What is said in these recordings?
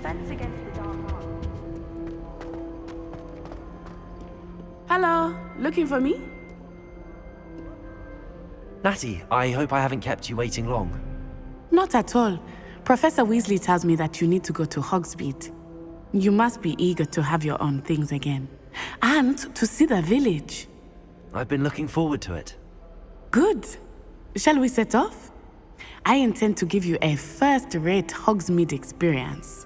defense against the dark arts. Hello, looking for me? Natty, I hope I haven't kept you waiting long. Not at all. Professor Weasley tells me that you need to go to Hogsmeade. You must be eager to have your own things again. And to see the village. I've been looking forward to it. Good. Shall we set off? I intend to give you a first-rate Hogsmeade experience.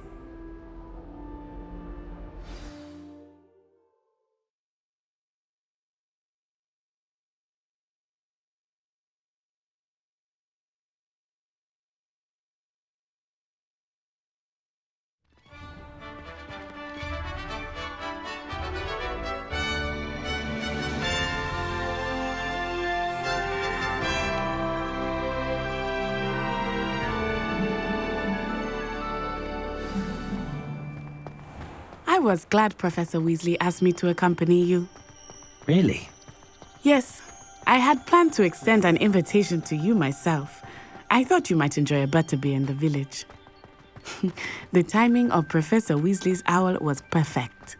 I was glad Professor Weasley asked me to accompany you. Really? Yes, I had planned to extend an invitation to you myself. I thought you might enjoy a butterbeer in the village. The timing of Professor Weasley's owl was perfect.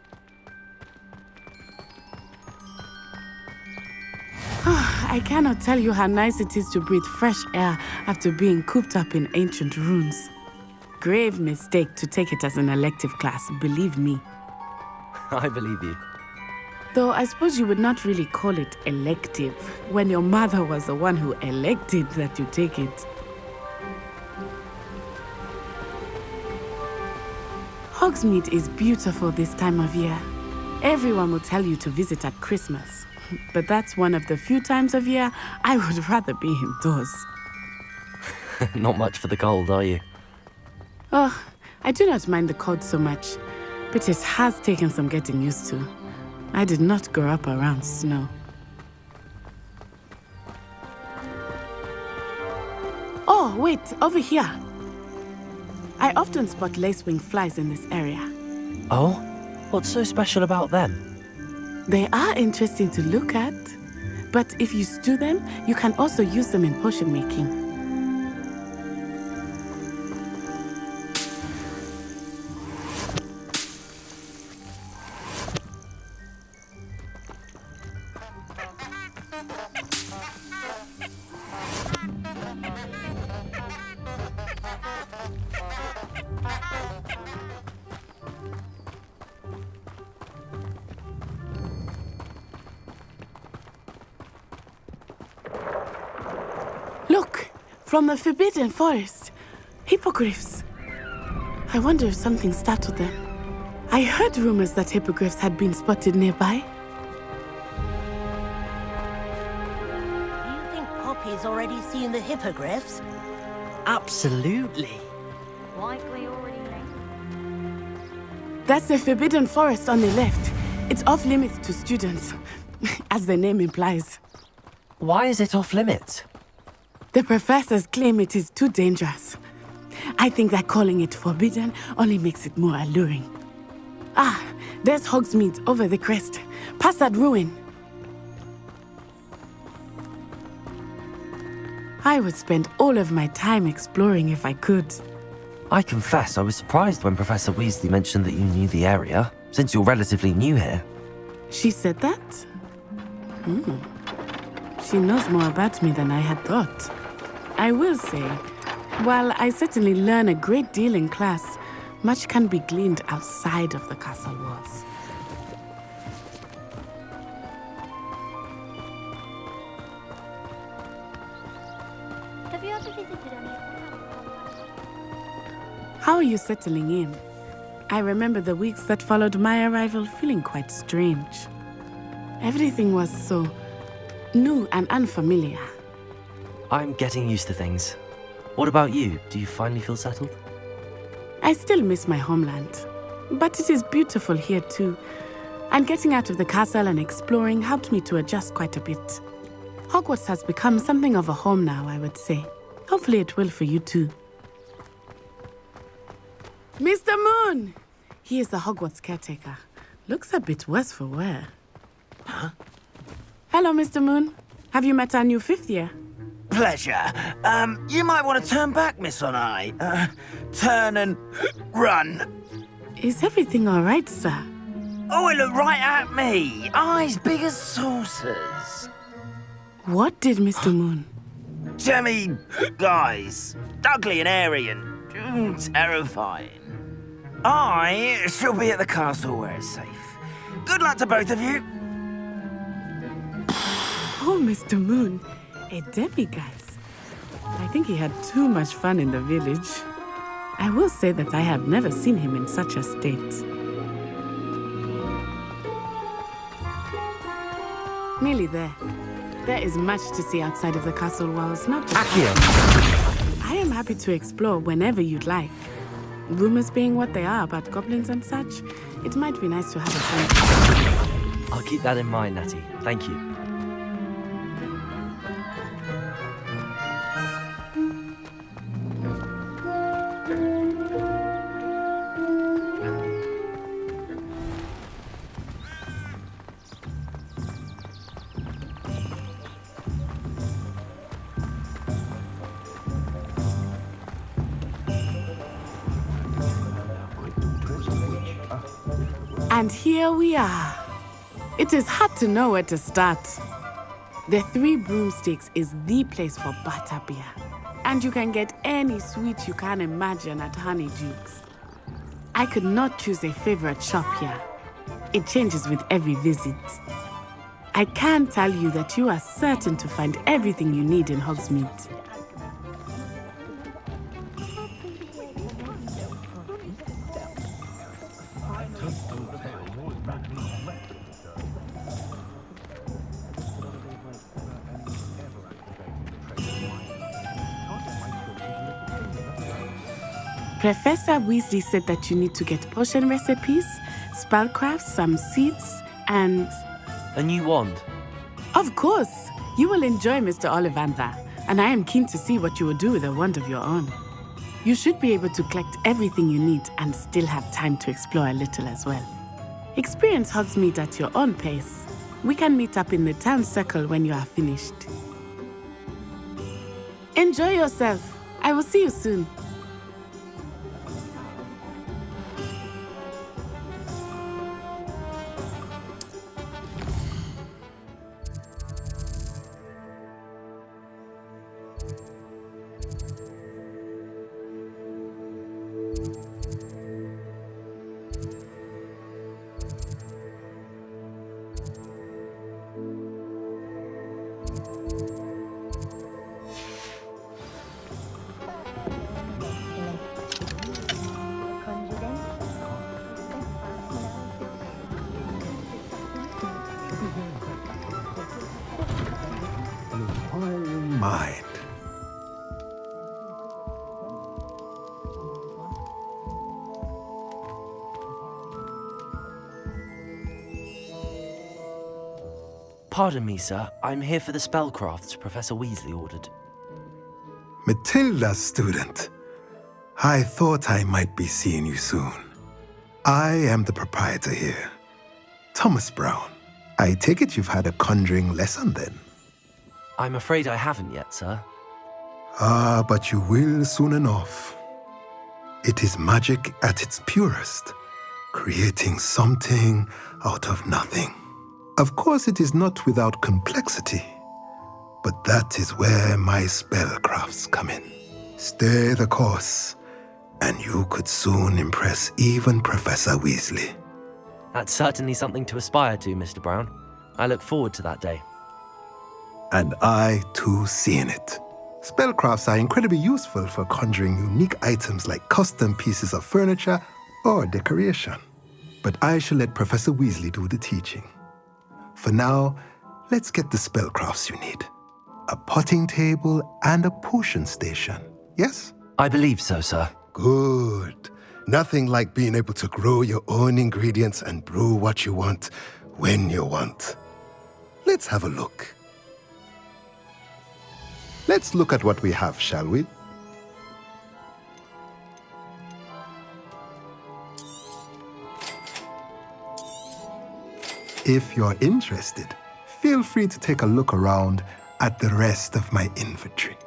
I cannot tell you how nice it is to breathe fresh air after being cooped up in ancient ruins. Grave mistake to take it as an elective class, believe me. I believe you. Though I suppose you would not really call it elective when your mother was the one who elected that you take it. Hogsmeade is beautiful this time of year. Everyone will tell you to visit at Christmas. But that's one of the few times of year I would rather be indoors. Not much for the cold, are you? Oh, I do not mind the cold so much, but it has taken some getting used to. I did not grow up around snow. Oh, wait, over here. I often spot lacewing flies in this area. Oh? What's so special about them? They are interesting to look at, but if you stew them, you can also use them in potion making. Look, from the Forbidden Forest. Hippogriffs. I wonder if something startled them. I heard rumors that hippogriffs had been spotted nearby. Do you think Poppy's already seen the hippogriffs? Absolutely. Likely already noticed. That's the Forbidden Forest on the left. It's off limits to students, as the name implies. Why is it off limits? The professors claim it is too dangerous. I think that calling it forbidden only makes it more alluring. Ah, there's Hogsmeade over the crest, past that ruin. I would spend all of my time exploring if I could. I confess I was surprised when Professor Weasley mentioned that you knew the area, since you're relatively new here. She said that? She knows more about me than I had thought. I will say, while I certainly learn a great deal in class, much can be gleaned outside of the castle walls. Have you ever visited any? How are you settling in? I remember the weeks that followed my arrival feeling quite strange. Everything was so new and unfamiliar. I'm getting used to things. What about you? Do you finally feel settled? I still miss my homeland, but it is beautiful here too. And getting out of the castle and exploring helped me to adjust quite a bit. Hogwarts has become something of a home now, I would say. Hopefully it will for you too. Mr. Moon! He is the Hogwarts caretaker. Looks a bit worse for wear. Huh? Hello, Mr. Moon. Have you met our new fifth year? pleasure. You might want to turn back, Miss Onai. Turn and run. Is everything all right, sir? Oh, it looked right at me. Eyes big as saucers. What did Mr. Moon? Jemmy guys. Ugly and airy and terrifying. I shall be at the castle where it's safe. Good luck to both of you. Oh, Mr. Moon, a demiguise. I think he had too much fun in the village. I will say that I have never seen him in such a state. Nearly there. There is much to see outside of the castle walls, not just... Accio! I am happy to explore whenever you'd like. Rumors being what they are about goblins and such, it might be nice to have a friend. I'll keep that in mind, Natty. Thank you. And here we are. It is hard to know where to start. The Three Broomsticks is the place for butterbeer. And you can get any sweet you can imagine at Honeydukes. I could not choose a favorite shop here. It changes with every visit. I can tell you that you are certain to find everything you need in Hogsmeade. Professor Weasley said that you need to get potion recipes, spellcrafts, some seeds, and... A new wand. Of course! You will enjoy Mr. Ollivander, and I am keen to see what you will do with a wand of your own. You should be able to collect everything you need and still have time to explore a little as well. Experience Hogsmeade at your own pace. We can meet up in the town circle when you are finished. Enjoy yourself. I will see you soon. Mind. Pardon me, sir. I'm here for the spellcrafts Professor Weasley ordered. Matilda's student. I thought I might be seeing you soon. I am the proprietor here, Thomas Brown. I take it you've had a conjuring lesson then? I'm afraid I haven't yet, sir. Ah, but you will soon enough. It is magic at its purest, creating something out of nothing. Of course, it is not without complexity, but that is where my spellcrafts come in. Stay the course, and you could soon impress even Professor Weasley. That's certainly something to aspire to, Mr. Brown. I look forward to that day. And I, too, seeing it. Spellcrafts are incredibly useful for conjuring unique items like custom pieces of furniture or decoration. But I shall let Professor Weasley do the teaching. For now, let's get the spellcrafts you need. A potting table and a potion station, yes? I believe so, sir. Good. Nothing like being able to grow your own ingredients and brew what you want when you want. Let's have a look. Let's look at what we have, shall we? If you're interested, feel free to take a look around at the rest of my infantry.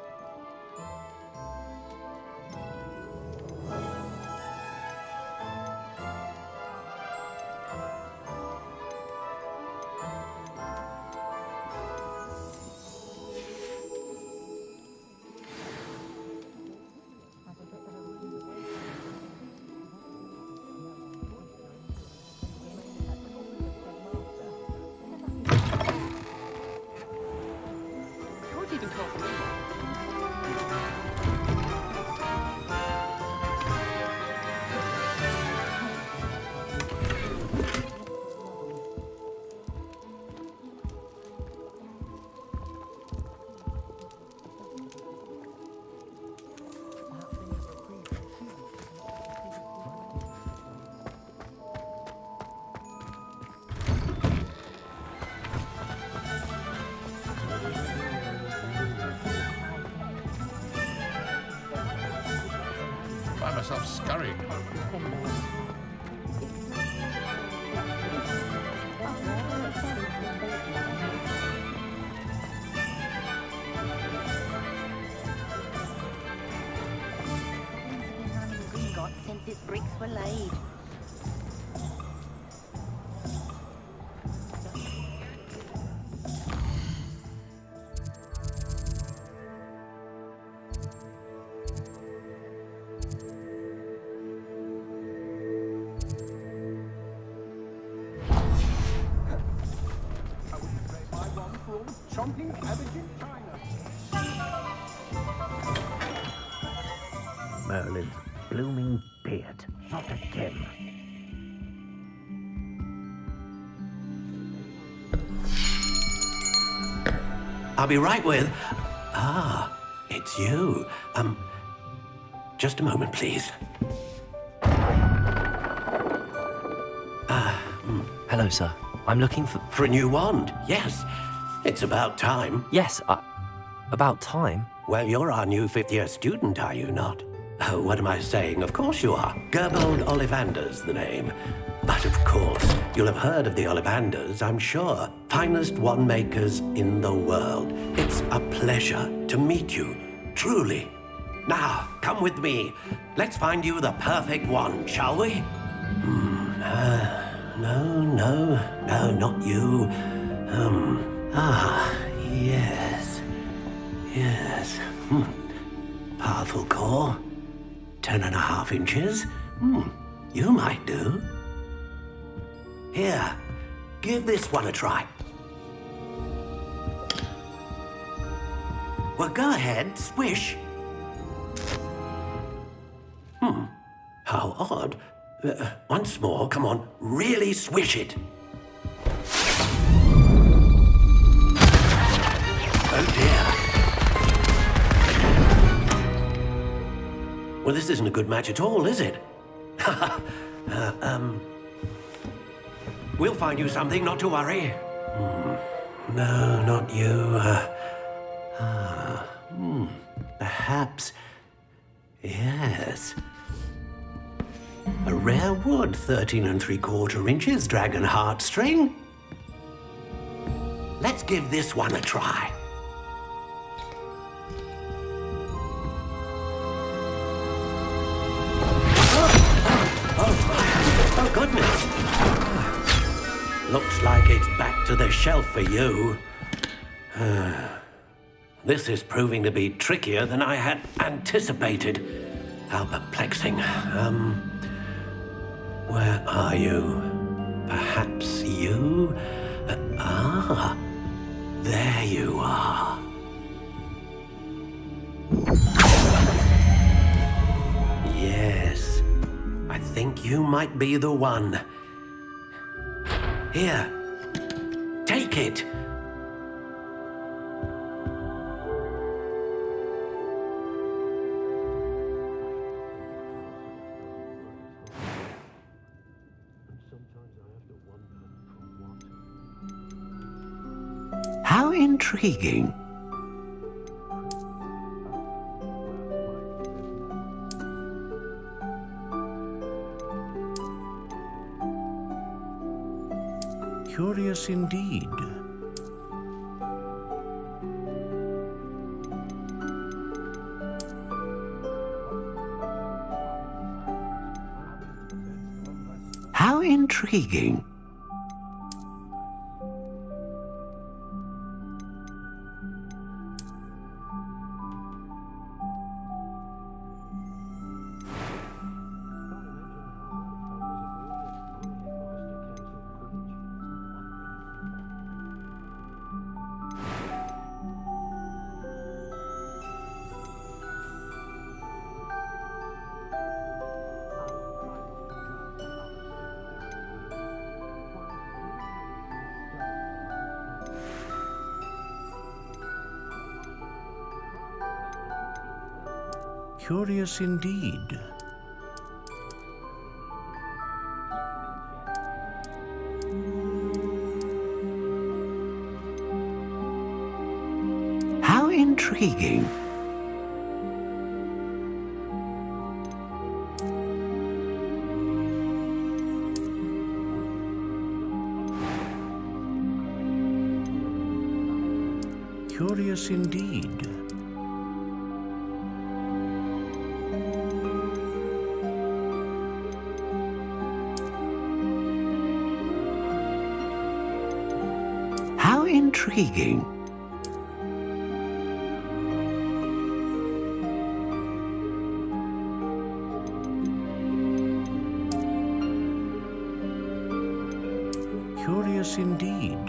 Find myself scurrying home. Got since its bricks were laid. Chomping cabbage in China. Merlin's blooming beard. Not again. I'll be right with... Ah, it's you. Just a moment, please. Hello, sir. I'm looking for... For a new wand, yes. It's about time. Yes, about time. Well, you're our new fifth-year student, are you not? Oh, what am I saying? Of course you are. Gerbold Ollivander's the name. But of course, you'll have heard of the Ollivanders, I'm sure. Finest wand makers in the world. It's a pleasure to meet you, truly. Now, come with me. Let's find you the perfect wand, shall we? No, not you. Yes. Powerful core. 10.5 inches. You might do. Here, give this one a try. Well, go ahead, swish. How odd. Once more, come on, really swish it. Oh dear. Well, this isn't a good match at all, is it? We'll find you something, not to worry. No, not you. Perhaps. Yes. A rare wood, 13 3/4 inches, dragon heartstring. Let's give this one a try. Oh, goodness. Looks like it's back to the shelf for you. This is proving to be trickier than I had anticipated. How perplexing. Where are you? Perhaps you? There you are. Yes, I think you might be the one. Here, take it. How intriguing. Curious indeed. How intriguing. Curious indeed. How intriguing. Curious indeed. How intriguing. Curious indeed.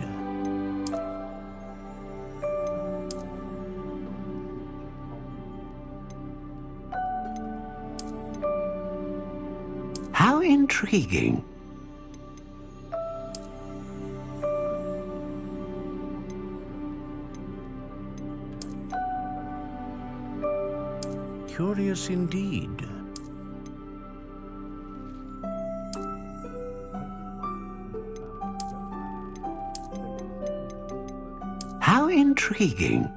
How intriguing. Curious indeed. How intriguing.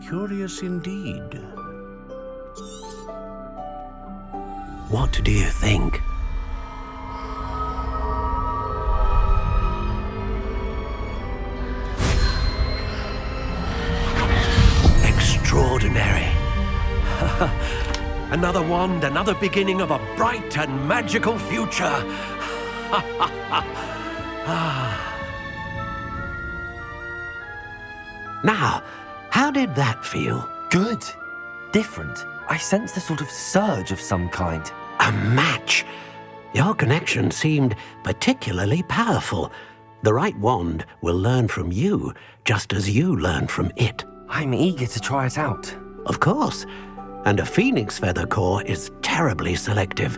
Curious indeed. What do you think? Extraordinary. Another wand, another beginning of a bright and magical future. Now, how did that feel? Good. Different. I sensed a sort of surge of some kind. A match. Your connection seemed particularly powerful. The right wand will learn from you, just as you learn from it. I'm eager to try it out. Of course. And a phoenix feather core is terribly selective.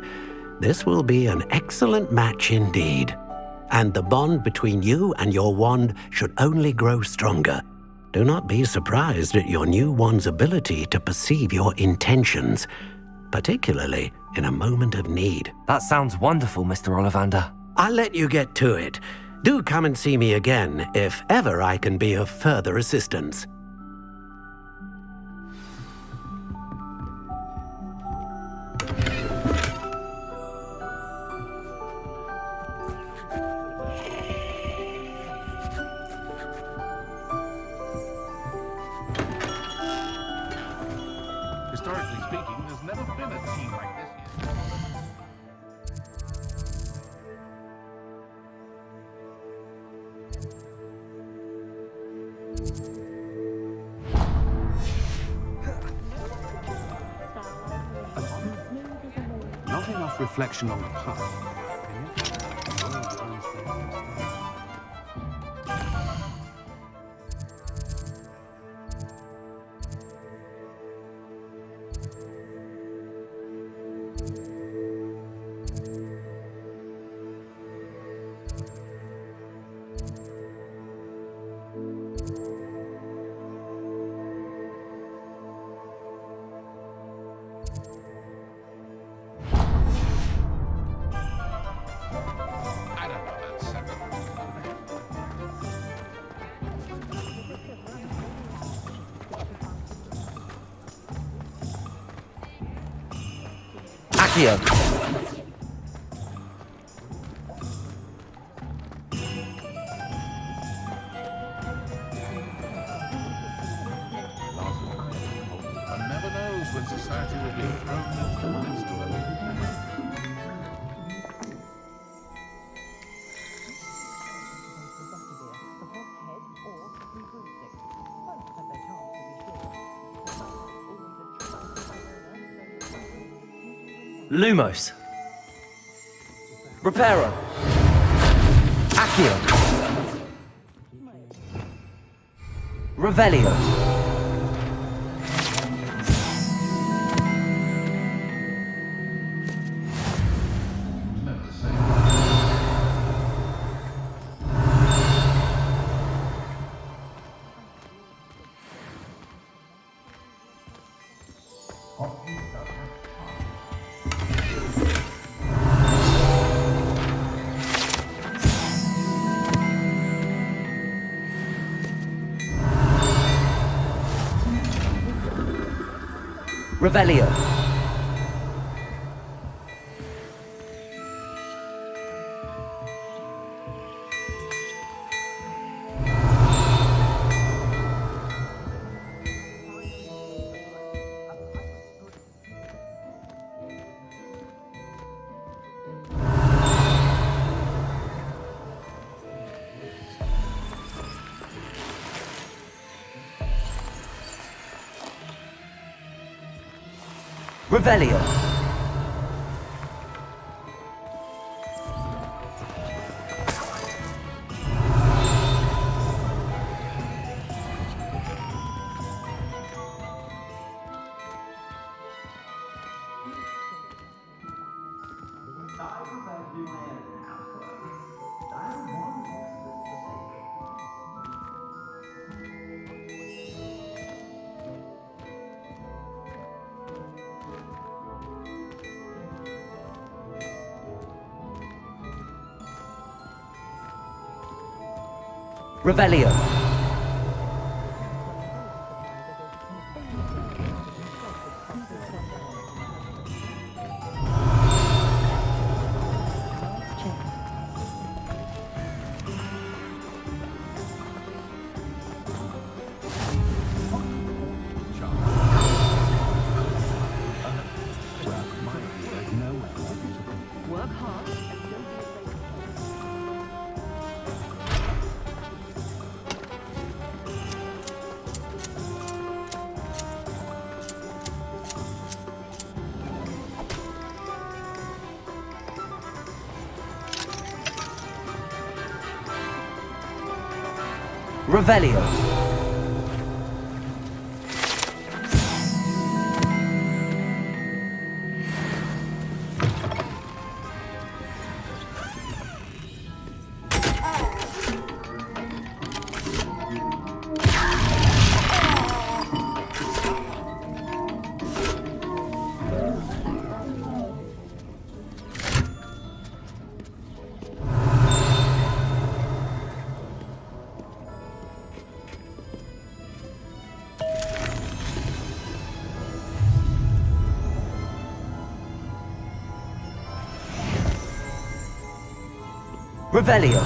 This will be an excellent match indeed. And the bond between you and your wand should only grow stronger. Do not be surprised at your new wand's ability to perceive your intentions, particularly in a moment of need. That sounds wonderful, Mr. Ollivander. I'll let you get to it. Do come and see me again if ever I can be of further assistance. Historically speaking, there's never been a team like this yet. Not enough reflection on the path. I don't know that second. Accio. Lumos. Reparo. Accio. Revelio. Revelio. Revelio. Revelio. Work hard. Revelio. Revelio.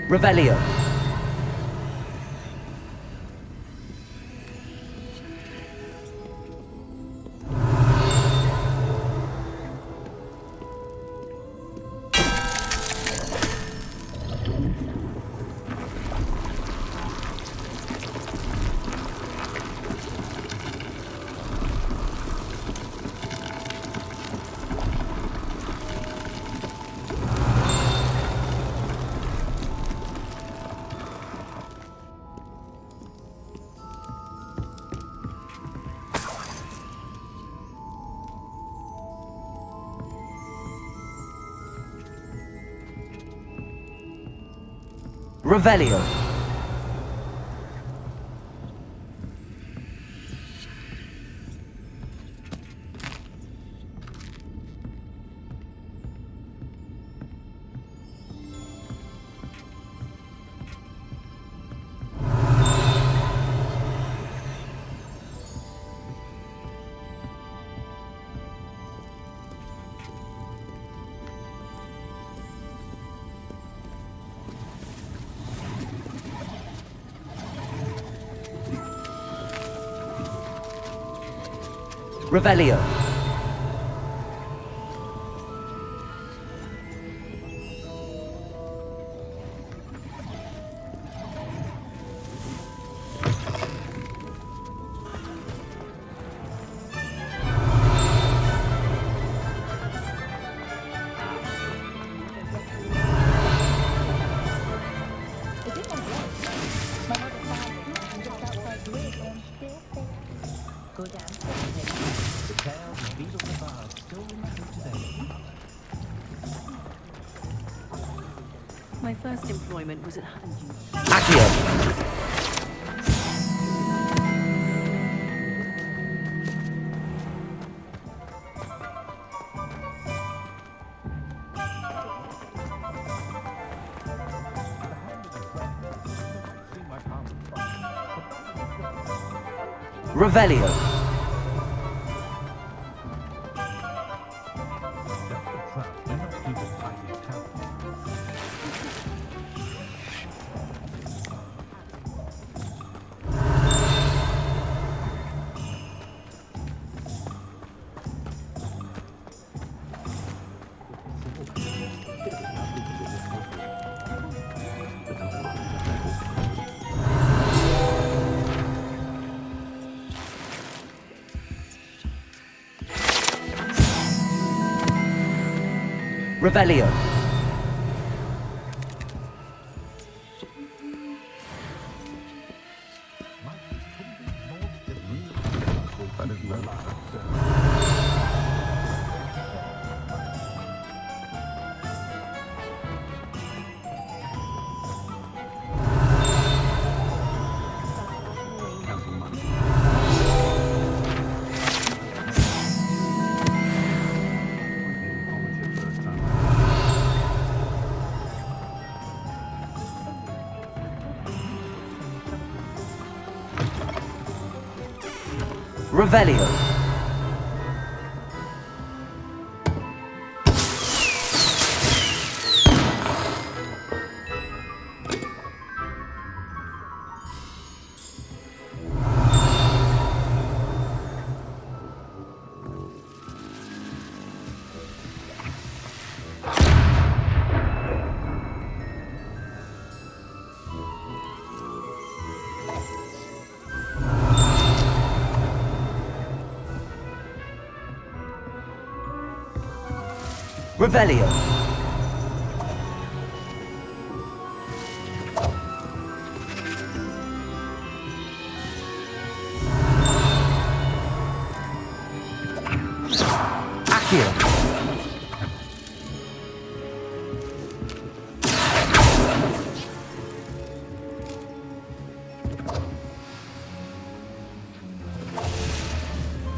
Revelio. Revelio. Revelio. My first employment was at Accio. Revelio. Revelio. Revelio. Revelio. Accio.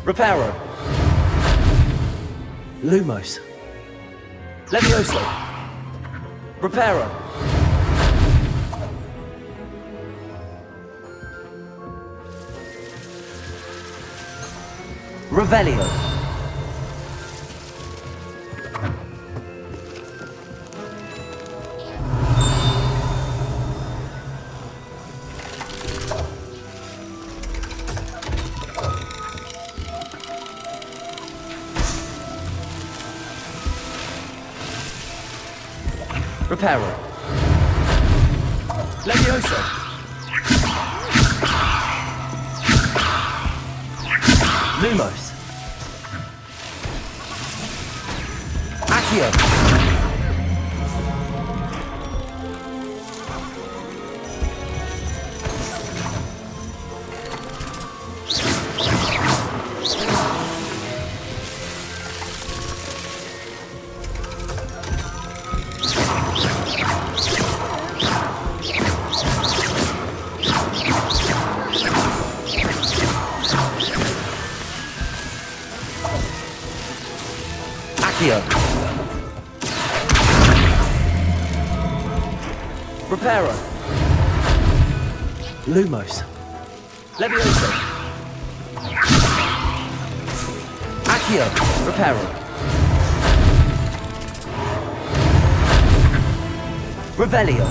Reparo. Lumos. Levioso. Reparo. Revelio. Reparo. Levioso. Lumos. Accio. Accio. Reparo. Lumos. Levioso. Accio. Reparo. Revelio.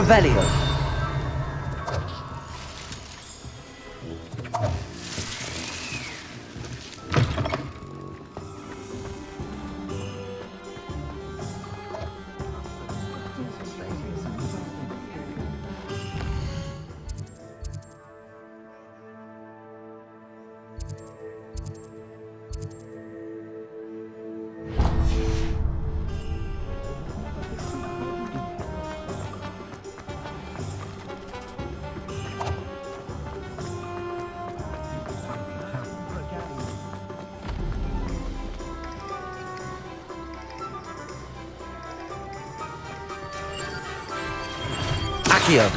Revelio. Accio.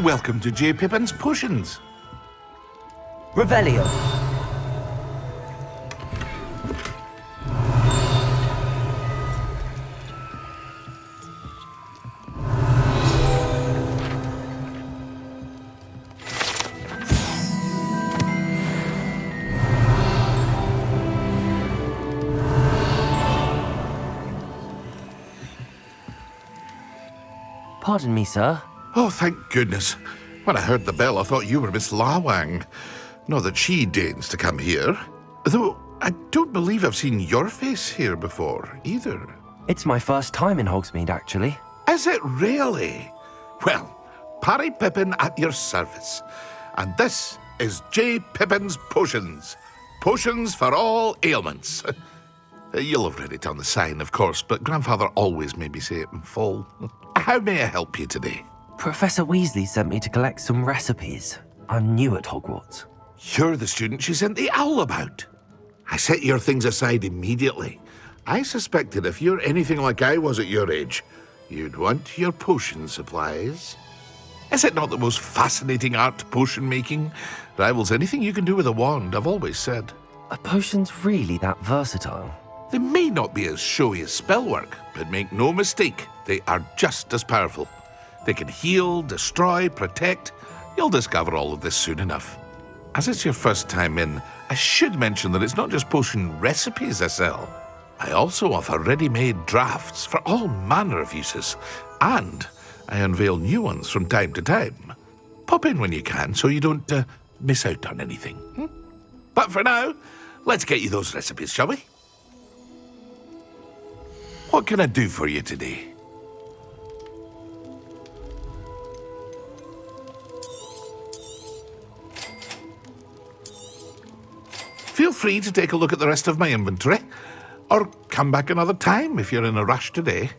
Welcome to J. Pippin's Potions. Revelio. Pardon me, sir. Oh, thank goodness. When I heard the bell, I thought you were Miss Lawang. Not that she deigns to come here. Though I don't believe I've seen your face here before, either. It's my first time in Hogsmeade, actually. Is it really? Well, Parry Pippin at your service. And this is J. Pippin's Potions. Potions for all ailments. You'll have read it on the sign, of course, but Grandfather always made me say it in full. How may I help you today? Professor Weasley sent me to collect some recipes. I'm new at Hogwarts. You're the student she sent the owl about. I set your things aside immediately. I suspected if you're anything like I was at your age, you'd want your potion supplies. Is it not the most fascinating art, potion making? Rivals anything you can do with a wand, I've always said. Are potions really that versatile? They may not be as showy as spellwork, but make no mistake, they are just as powerful. They can heal, destroy, protect. You'll discover all of this soon enough. As it's your first time in, I should mention that it's not just potion recipes I sell. I also offer ready-made drafts for all manner of uses, and I unveil new ones from time to time. Pop in when you can so you don't miss out on anything. But for now, let's get you those recipes, shall we? What can I do for you today? Feel free to take a look at the rest of my inventory, or come back another time if you're in a rush today.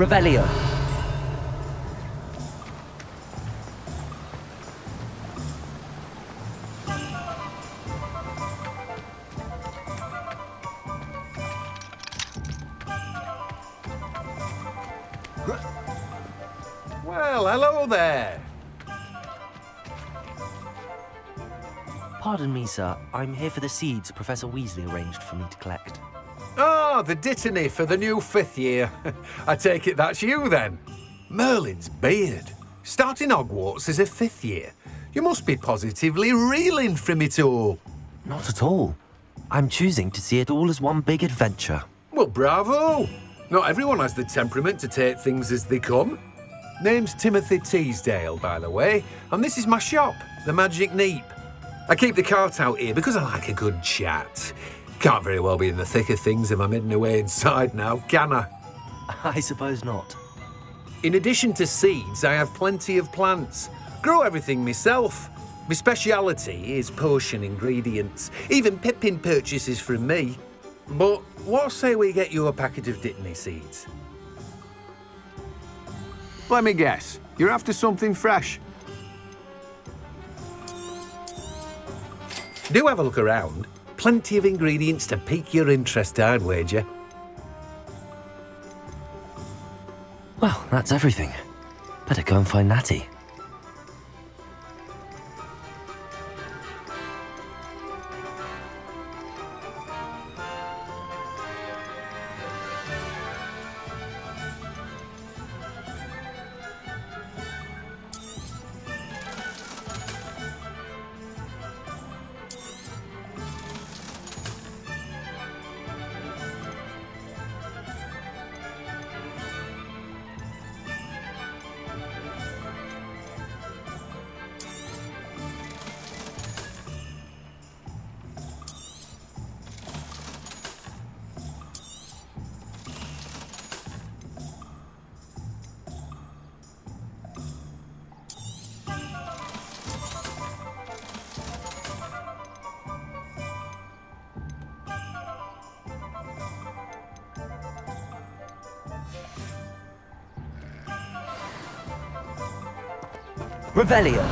Revelio. Well, hello there. Pardon me, sir. I'm here for the seeds Professor Weasley arranged for me to collect. Oh, the dittany for the new 5th year. I take it that's you then. Merlin's beard. Starting Hogwarts as a 5th year. You must be positively reeling from it all. Not at all. I'm choosing to see it all as one big adventure. Well, bravo. Not everyone has the temperament to take things as they come. Name's Timothy Teasdale, by the way, and this is my shop, the Magic Neep. I keep the cart out here because I like a good chat. Can't very well be in the thick of things if I'm hidden away inside now, can I? I suppose not. In addition to seeds, I have plenty of plants. Grow everything myself. My speciality is potion ingredients. Even Pippin purchases from me. But what say we get you a packet of Dittany seeds? Let me guess. You're after something fresh. Do have a look around. Plenty of ingredients to pique your interest, I'd wager. Well, that's everything. Better go and find Natty. Revelio.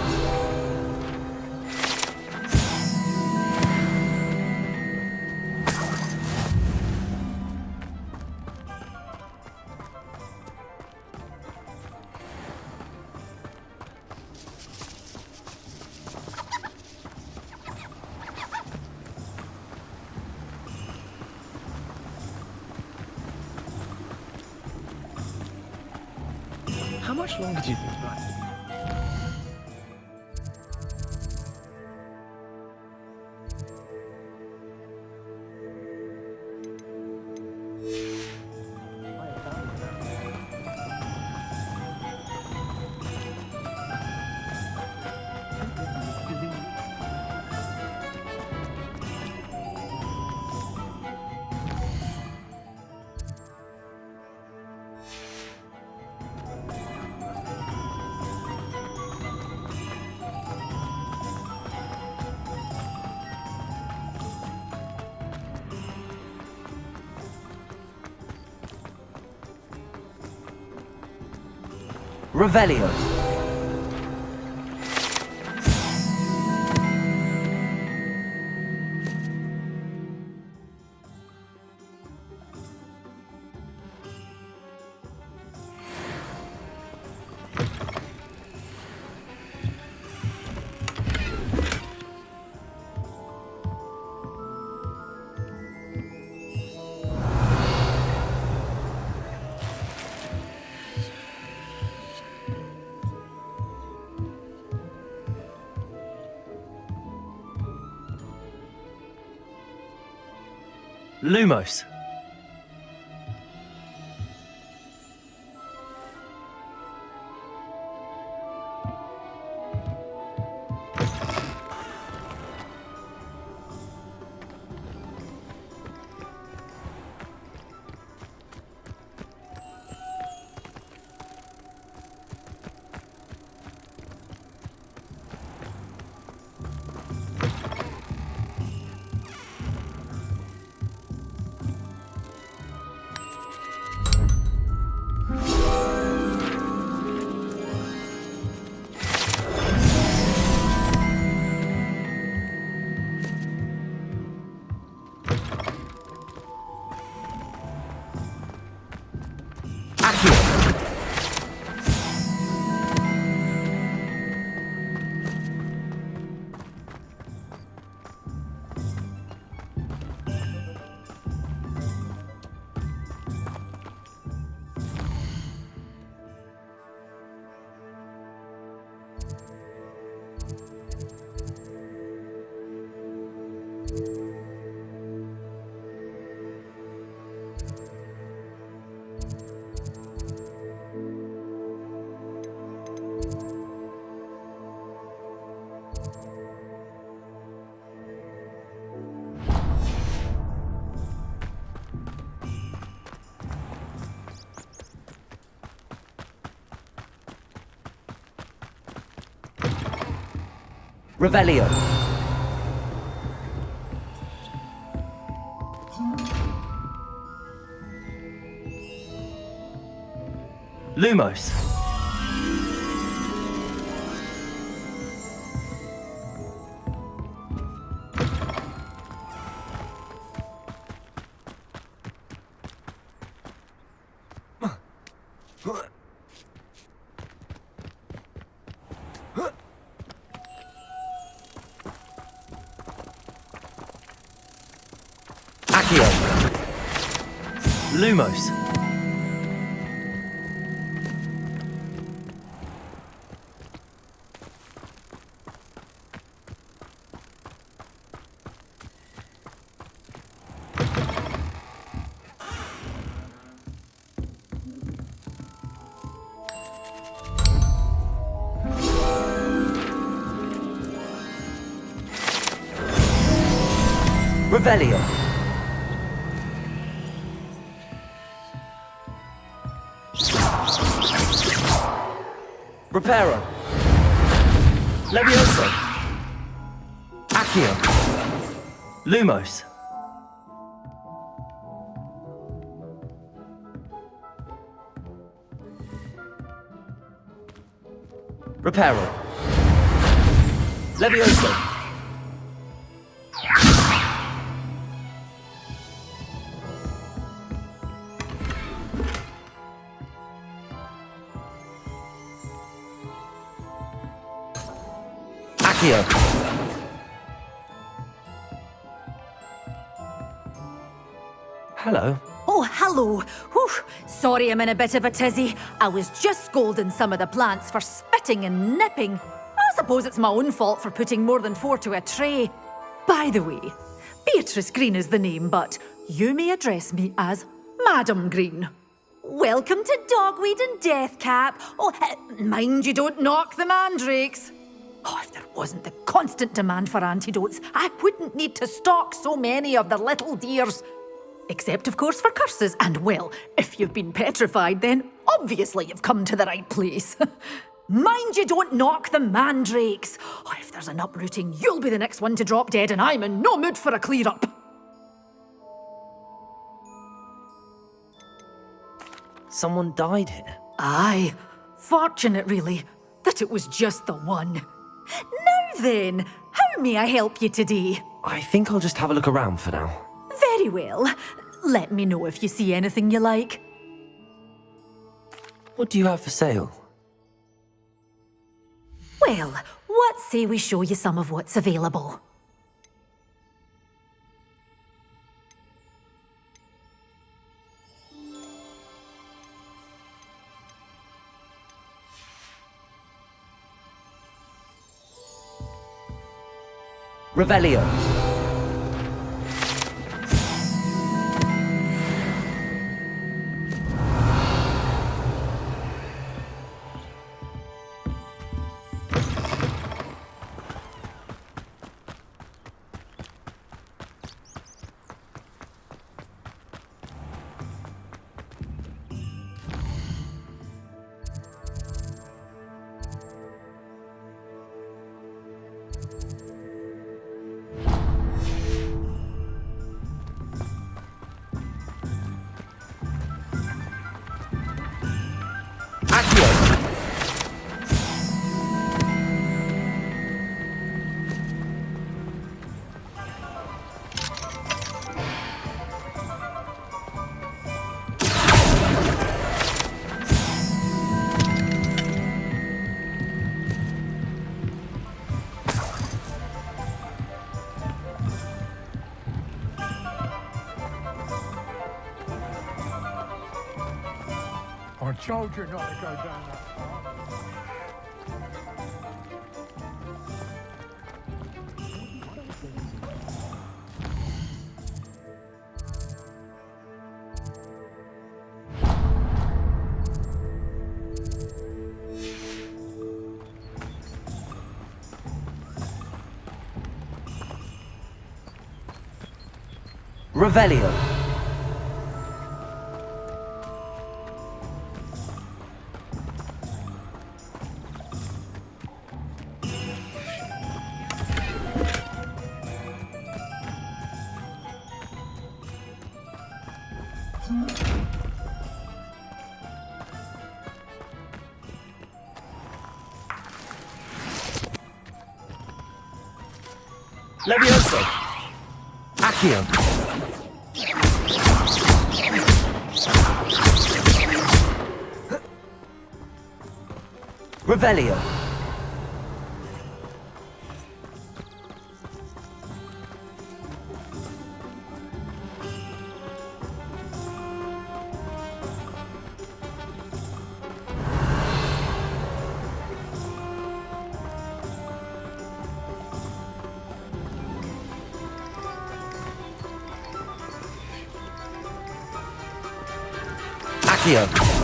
How much longer do you think? Right. Revelio. Lumos. Revelio. Lumos. Accio. Lumos. Revelio. Reparo. Levioso. Accio. Lumos. Reparo. Levioso. Accio. Hello. Oh, hello. Whew. Sorry I'm in a bit of a tizzy. I was just scolding some of the plants for spitting and nipping. I suppose it's my own fault for putting more than 4 to a tray. By the way, Beatrice Green is the name, but you may address me as Madam Green. Welcome to Dogweed and Deathcap. Oh, mind you don't knock the mandrakes. Oh, if there wasn't the constant demand for antidotes, I wouldn't need to stock so many of the little dears. Except, of course, for curses. And, well, if you've been petrified, then obviously you've come to the right place. Mind you don't knock the mandrakes. Oh, if there's an uprooting, you'll be the next one to drop dead, and I'm in no mood for a clear-up. Someone died here. Aye. Fortunate, really, that it was just the one. Now then, how may I help you today? I think I'll just have a look around for now. Very well. Let me know if you see anything you like. What do you have for sale? Well, what say we show you some of what's available? Revelio. I told you not to go down that path. Revelio. Levioso! Accio! Revelio! Accio!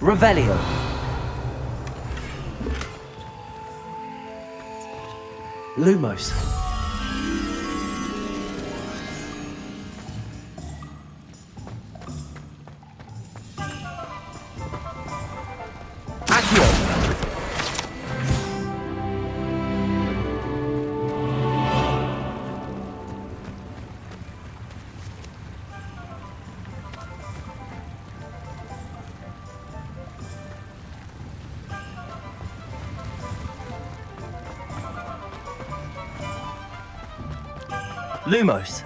Revelio. Lumos. Accio. Lumos.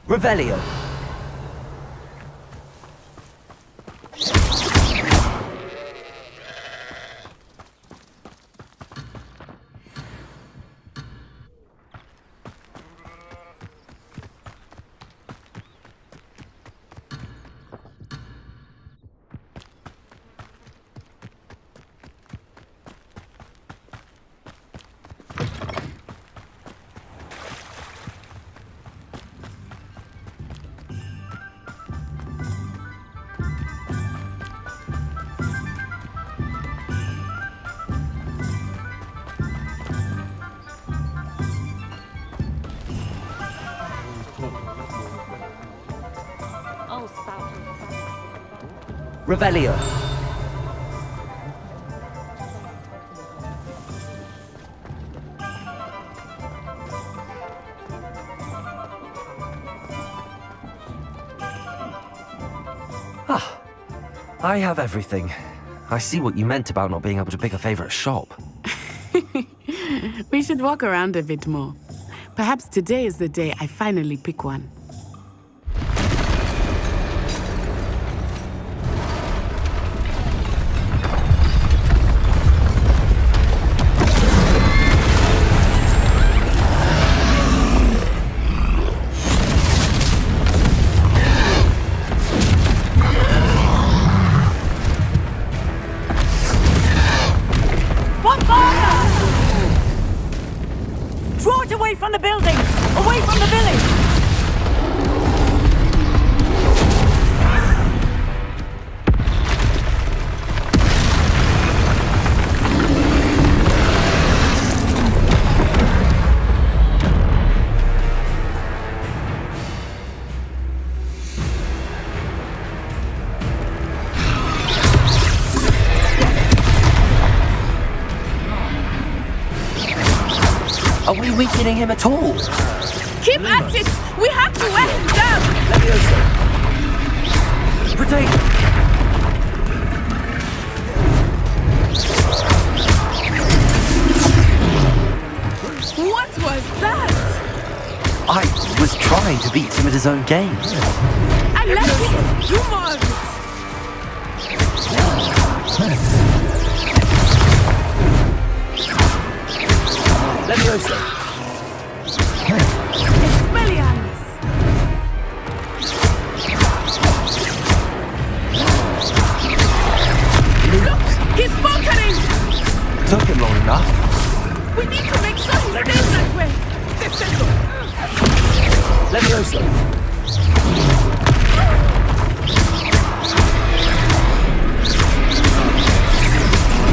Revelio. Revelio. Ah, I have everything. I see what you meant about not being able to pick a favorite shop. We should walk around a bit more. Perhaps today is the day I finally pick one. Away from the building! Away from the village! Are we weakening him at all? Keep at it! We have to wear him down! Leviosa! Protect! What was that? I was trying to beat him at his own game. I left it! You more of it! Leviosa! Expelliarmus! Look! He's faltering! Took him long enough. We need to make sure he stays that way! Descendo! Leviosa!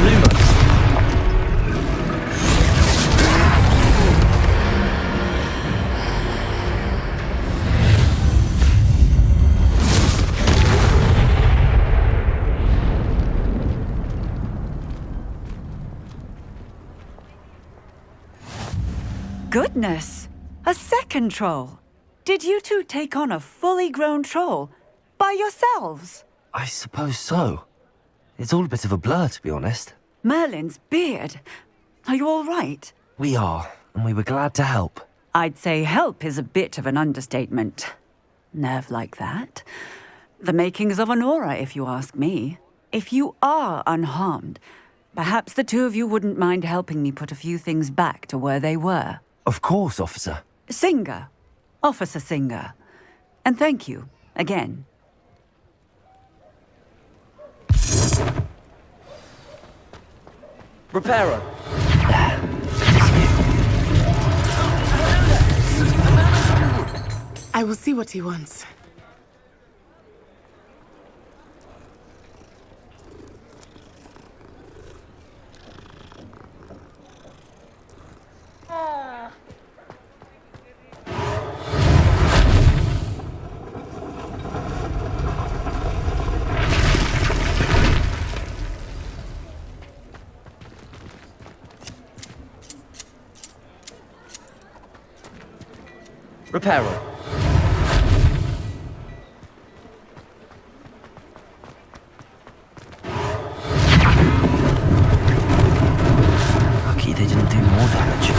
Lumos! Goodness! A second troll! Did you two take on a fully grown troll? By yourselves? I suppose so. It's all a bit of a blur, to be honest. Merlin's beard. Are you all right? We are, and we were glad to help. I'd say help is a bit of an understatement. Nerve like that. The makings of an aura, if you ask me. If you are unharmed, perhaps the two of you wouldn't mind helping me put a few things back to where they were. Of course, officer. Singer. Officer Singer. And thank you, again. Reparo. I will see what he wants. Reparo. Lucky they didn't do more damage.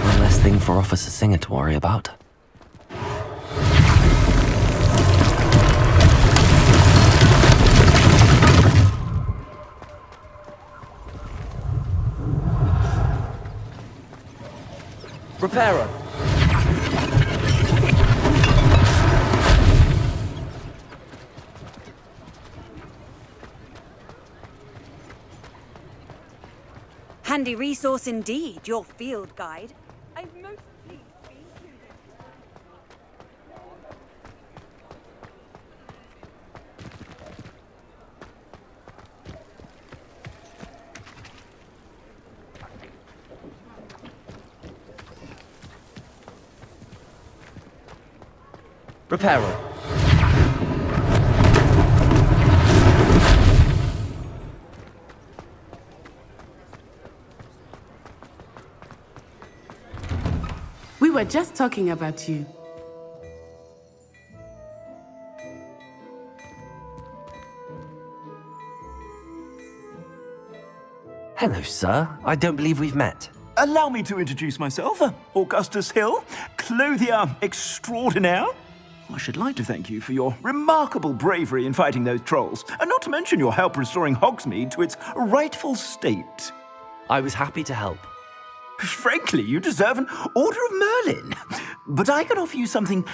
One less thing for Officer Singer to worry about. Reparo. Handy resource indeed, your field guide. I've most pleased been included. Reparo. We were just talking about you. Hello, sir. I don't believe we've met. Allow me to introduce myself, Augustus Hill, clothier extraordinaire. I should like to thank you for your remarkable bravery in fighting those trolls, and not to mention your help restoring Hogsmeade to its rightful state. I was happy to help. Frankly, you deserve an Order of Merlin. But I can offer you something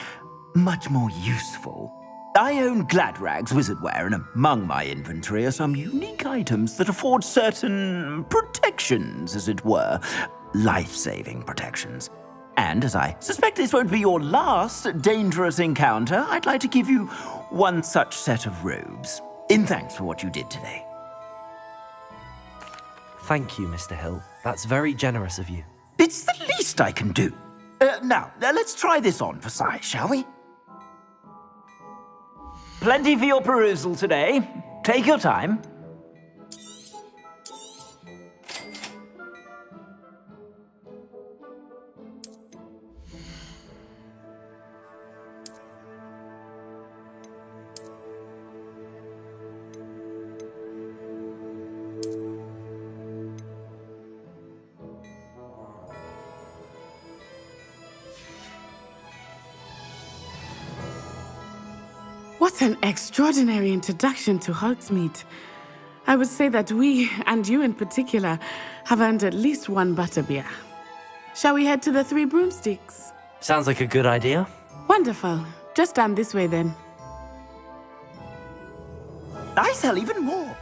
much more useful. I own Gladrag's wizardware, and among my inventory are some unique items that afford certain protections, as it were. Life-saving protections. And as I suspect this won't be your last dangerous encounter, I'd like to give you one such set of robes, in thanks for what you did today. Thank you, Mr. Hill. That's very generous of you. It's the least I can do. Now, let's try this on for size, shall we? Plenty for your perusal today. Take your time. What an extraordinary introduction to Hogsmeade. I would say that we, and you in particular, have earned at least one butterbeer. Shall we head to the Three Broomsticks? Sounds like a good idea. Wonderful. Just down this way then. I sell even more.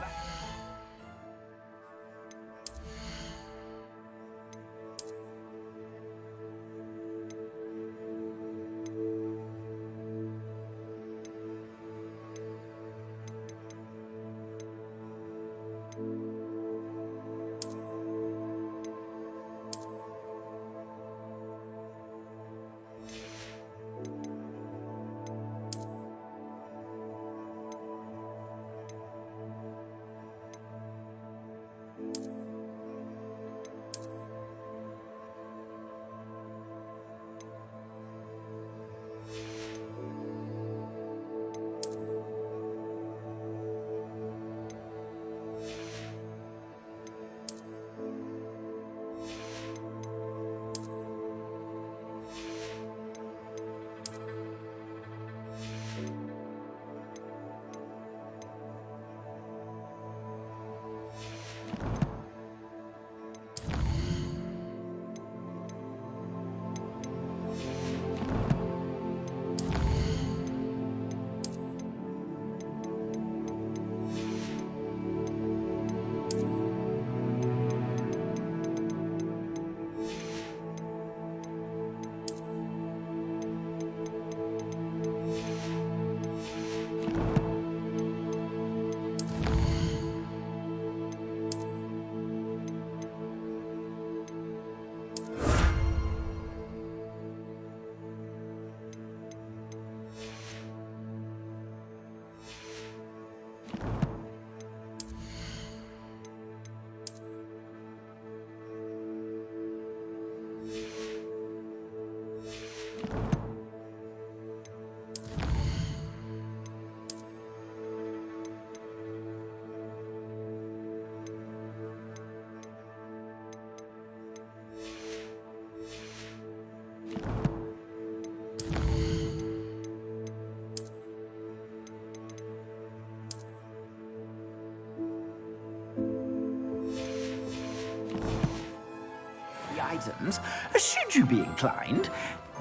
Items, should you be inclined,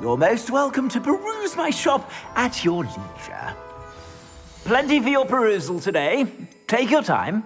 you're most welcome to peruse my shop at your leisure. Plenty for your perusal today. Take your time.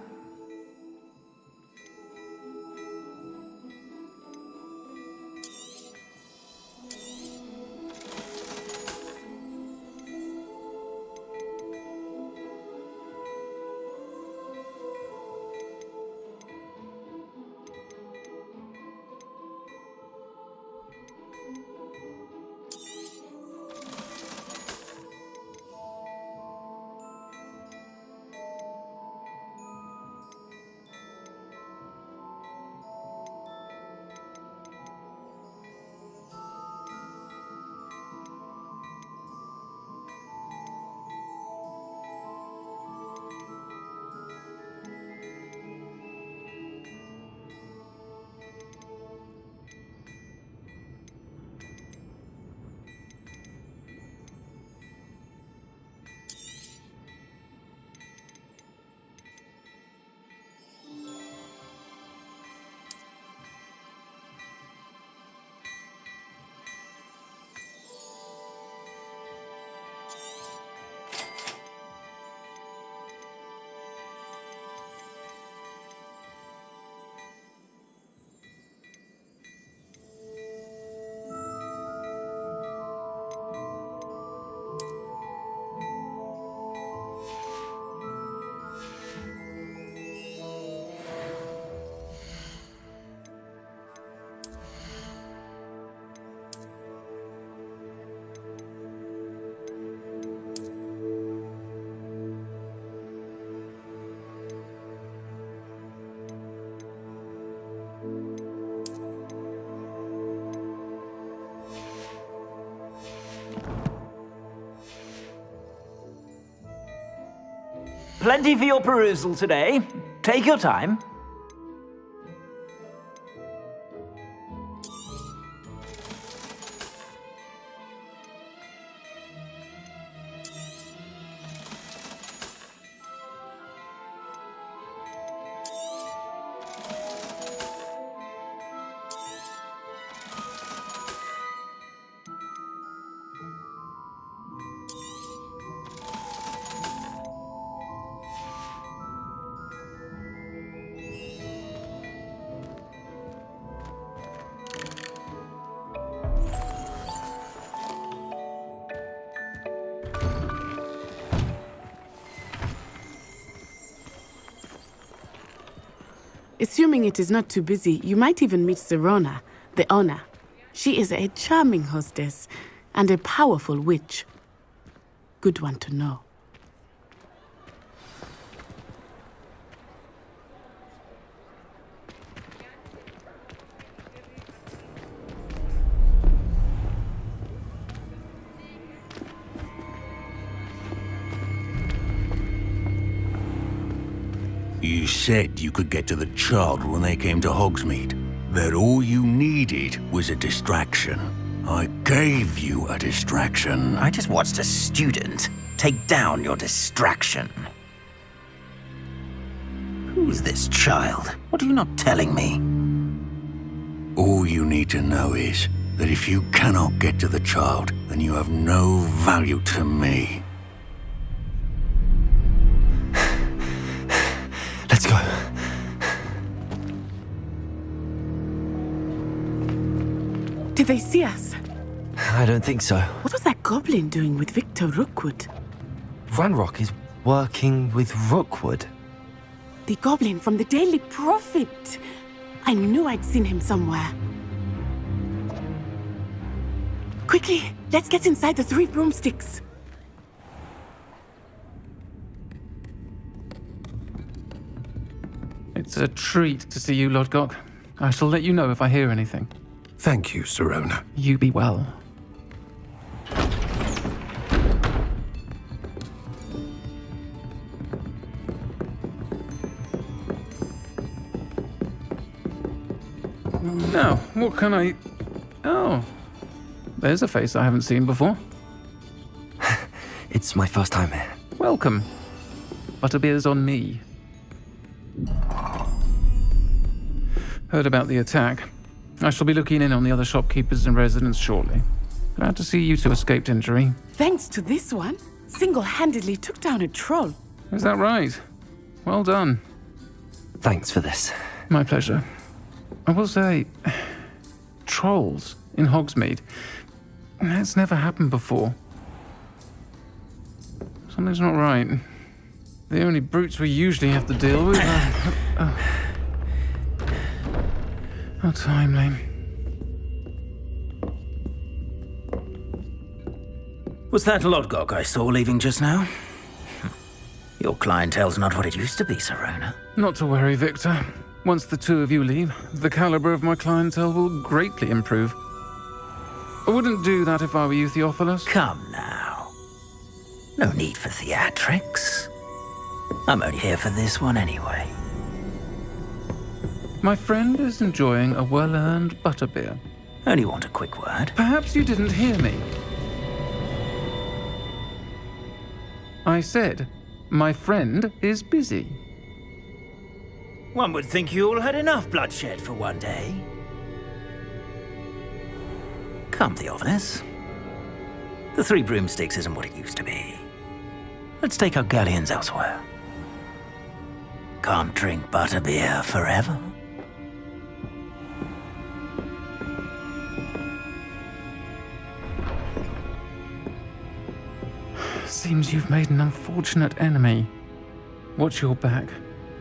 Plenty for your perusal today. Take your time. Assuming it is not too busy, you might even meet Sirona, the owner. She is a charming hostess and a powerful witch. Good one to know. You said you could get to the child when they came to Hogsmeade. That all you needed was a distraction. I gave you a distraction. I just watched a student take down your distraction. Who's this child? What are you not telling me? All you need to know is that if you cannot get to the child, then you have no value to me. Let's go. Did they see us? I don't think so. What was that goblin doing with Victor Rookwood? Ranrock is working with Rookwood. The goblin from the Daily Prophet. I knew I'd seen him somewhere. Quickly, let's get inside the 3 broomsticks. It's a treat to see you, Lodgok. I shall let you know if I hear anything. Thank you, Sirona. You be well. Now, what can I... Oh, there's a face I haven't seen before. It's my first time here. Welcome. Butterbeer's on me. Heard about the attack. I shall be looking in on the other shopkeepers and residents shortly. Glad to see you two escaped injury. Thanks to this one, single-handedly took down a troll. Is that right? Well done. Thanks for this. My pleasure. I will say, trolls in Hogsmeade. That's never happened before. Something's not right. The only brutes we usually have to deal with are timely. Was that Lodgok I saw leaving just now? Your clientele's not what it used to be, Sirona. Not to worry, Victor. Once the two of you leave, the caliber of my clientele will greatly improve. I wouldn't do that if I were you, Theophilus. Come now. No need for theatrics. I'm only here for this one anyway. My friend is enjoying a well-earned butterbeer. Only want a quick word. Perhaps you didn't hear me. I said, my friend is busy. One would think you all had enough bloodshed for one day. Come, Theophilus. The 3 broomsticks isn't what it used to be. Let's take our galleons elsewhere. Can't drink butterbeer forever. Seems you've made an unfortunate enemy. Watch your back.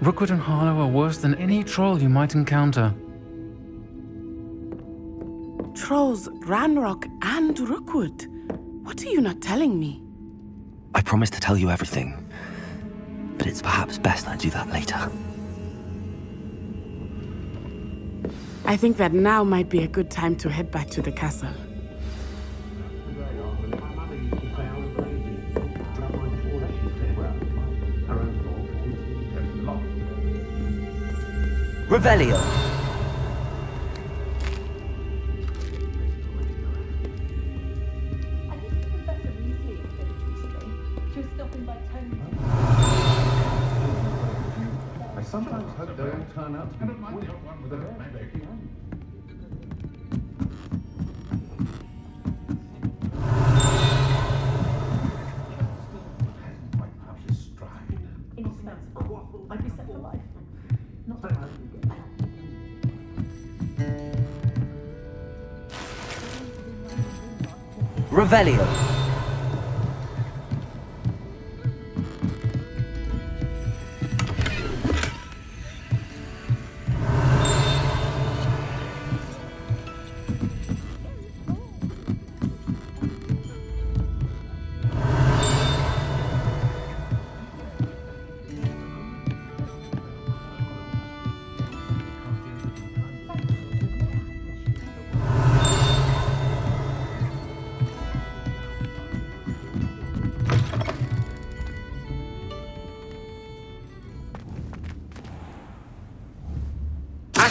Rookwood and Harlow are worse than any troll you might encounter. Trolls, Ranrock, and Rookwood. What are you not telling me? I promise to tell you everything, but it's perhaps best I do that later. I think that now might be a good time to head back to the castle. Revelio. I sometimes hope they all turn out to be with a Revelio.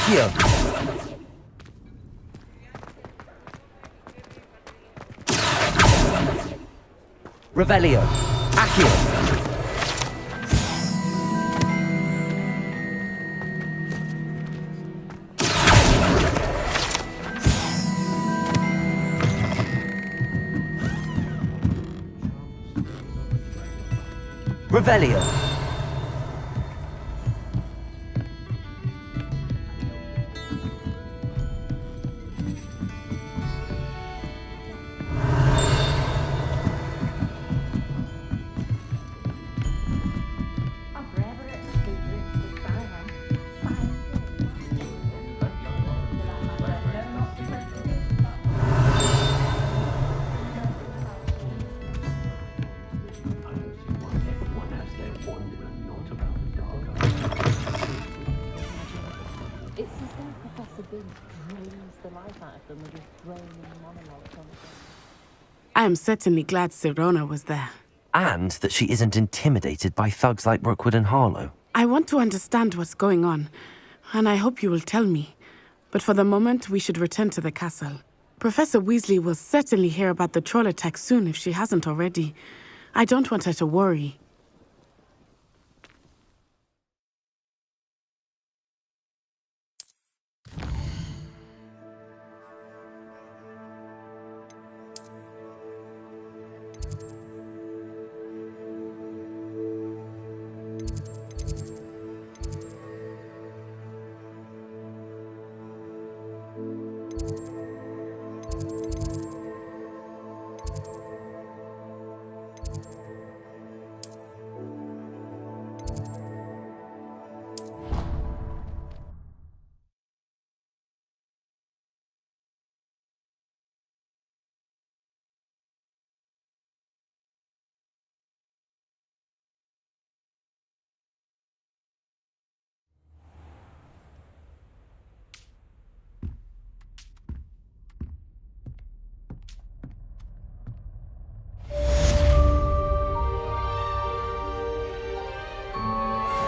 Accio. Revelio. Accio. Revelio. I am certainly glad Sirona was there. And that she isn't intimidated by thugs like Rookwood and Harlow. I want to understand what's going on, and I hope you will tell me. But for the moment, we should return to the castle. Professor Weasley will certainly hear about the troll attack soon if she hasn't already. I don't want her to worry.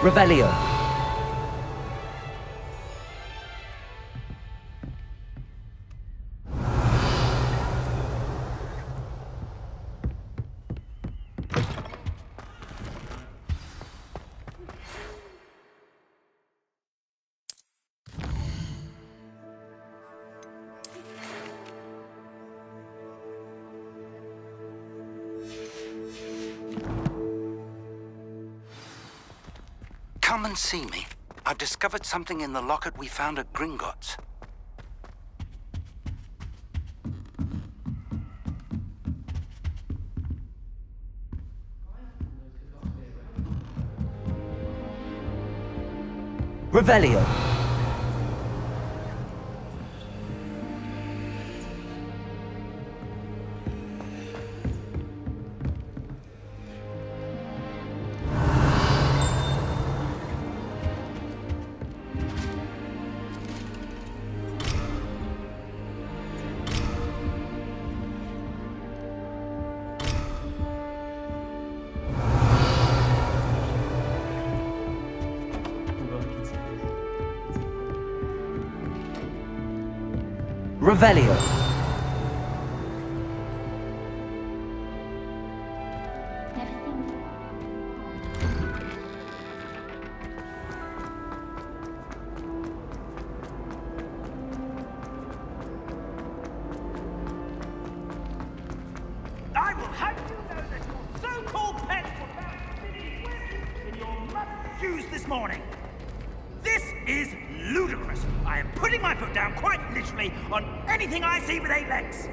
Revelio. Come and see me. I've discovered something in the locket we found at Gringotts. Revelio. Revelio. I will have you know that your so-called pets were found sitting with in your mother's shoes this morning. This is ludicrous. I am putting my foot down quite literally on anything I see with 8 legs.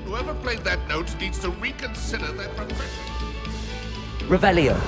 Whoever played that note needs to reconsider their profession. Revelio.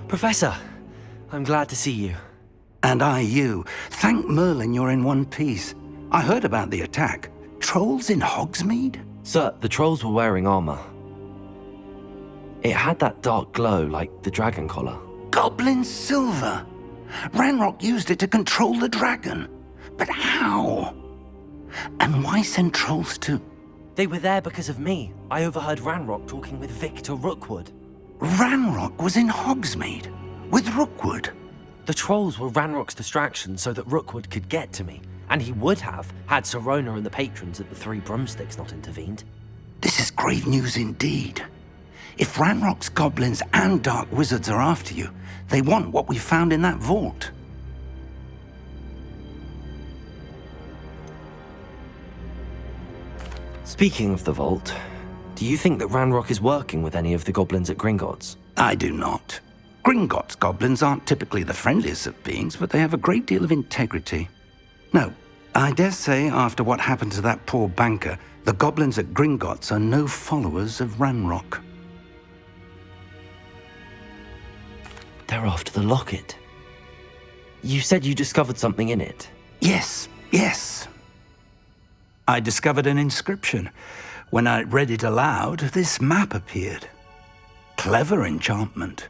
Professor, I'm glad to see you. And I you. Thank Merlin you're in one piece. I heard about the attack. Trolls in Hogsmeade? Sir, the trolls were wearing armor. It had that dark glow like the dragon collar. Goblin silver! Ranrock used it to control the dragon. But how? And why send trolls to... They were there because of me. I overheard Ranrock talking with Victor Rookwood. Ranrock was in Hogsmeade? With Rookwood? The trolls were Ranrock's distraction so that Rookwood could get to me. And he would have, had Sirona and the patrons at the Three Broomsticks not intervened. This is grave news indeed. If Ranrock's goblins and dark wizards are after you, they want what we found in that vault. Speaking of the vault, do you think that Ranrock is working with any of the goblins at Gringotts? I do not. Gringotts goblins aren't typically the friendliest of beings, but they have a great deal of integrity. No, I dare say after what happened to that poor banker, the goblins at Gringotts are no followers of Ranrock. They're after the locket. You said you discovered something in it. Yes. I discovered an inscription. When I read it aloud, this map appeared. Clever enchantment.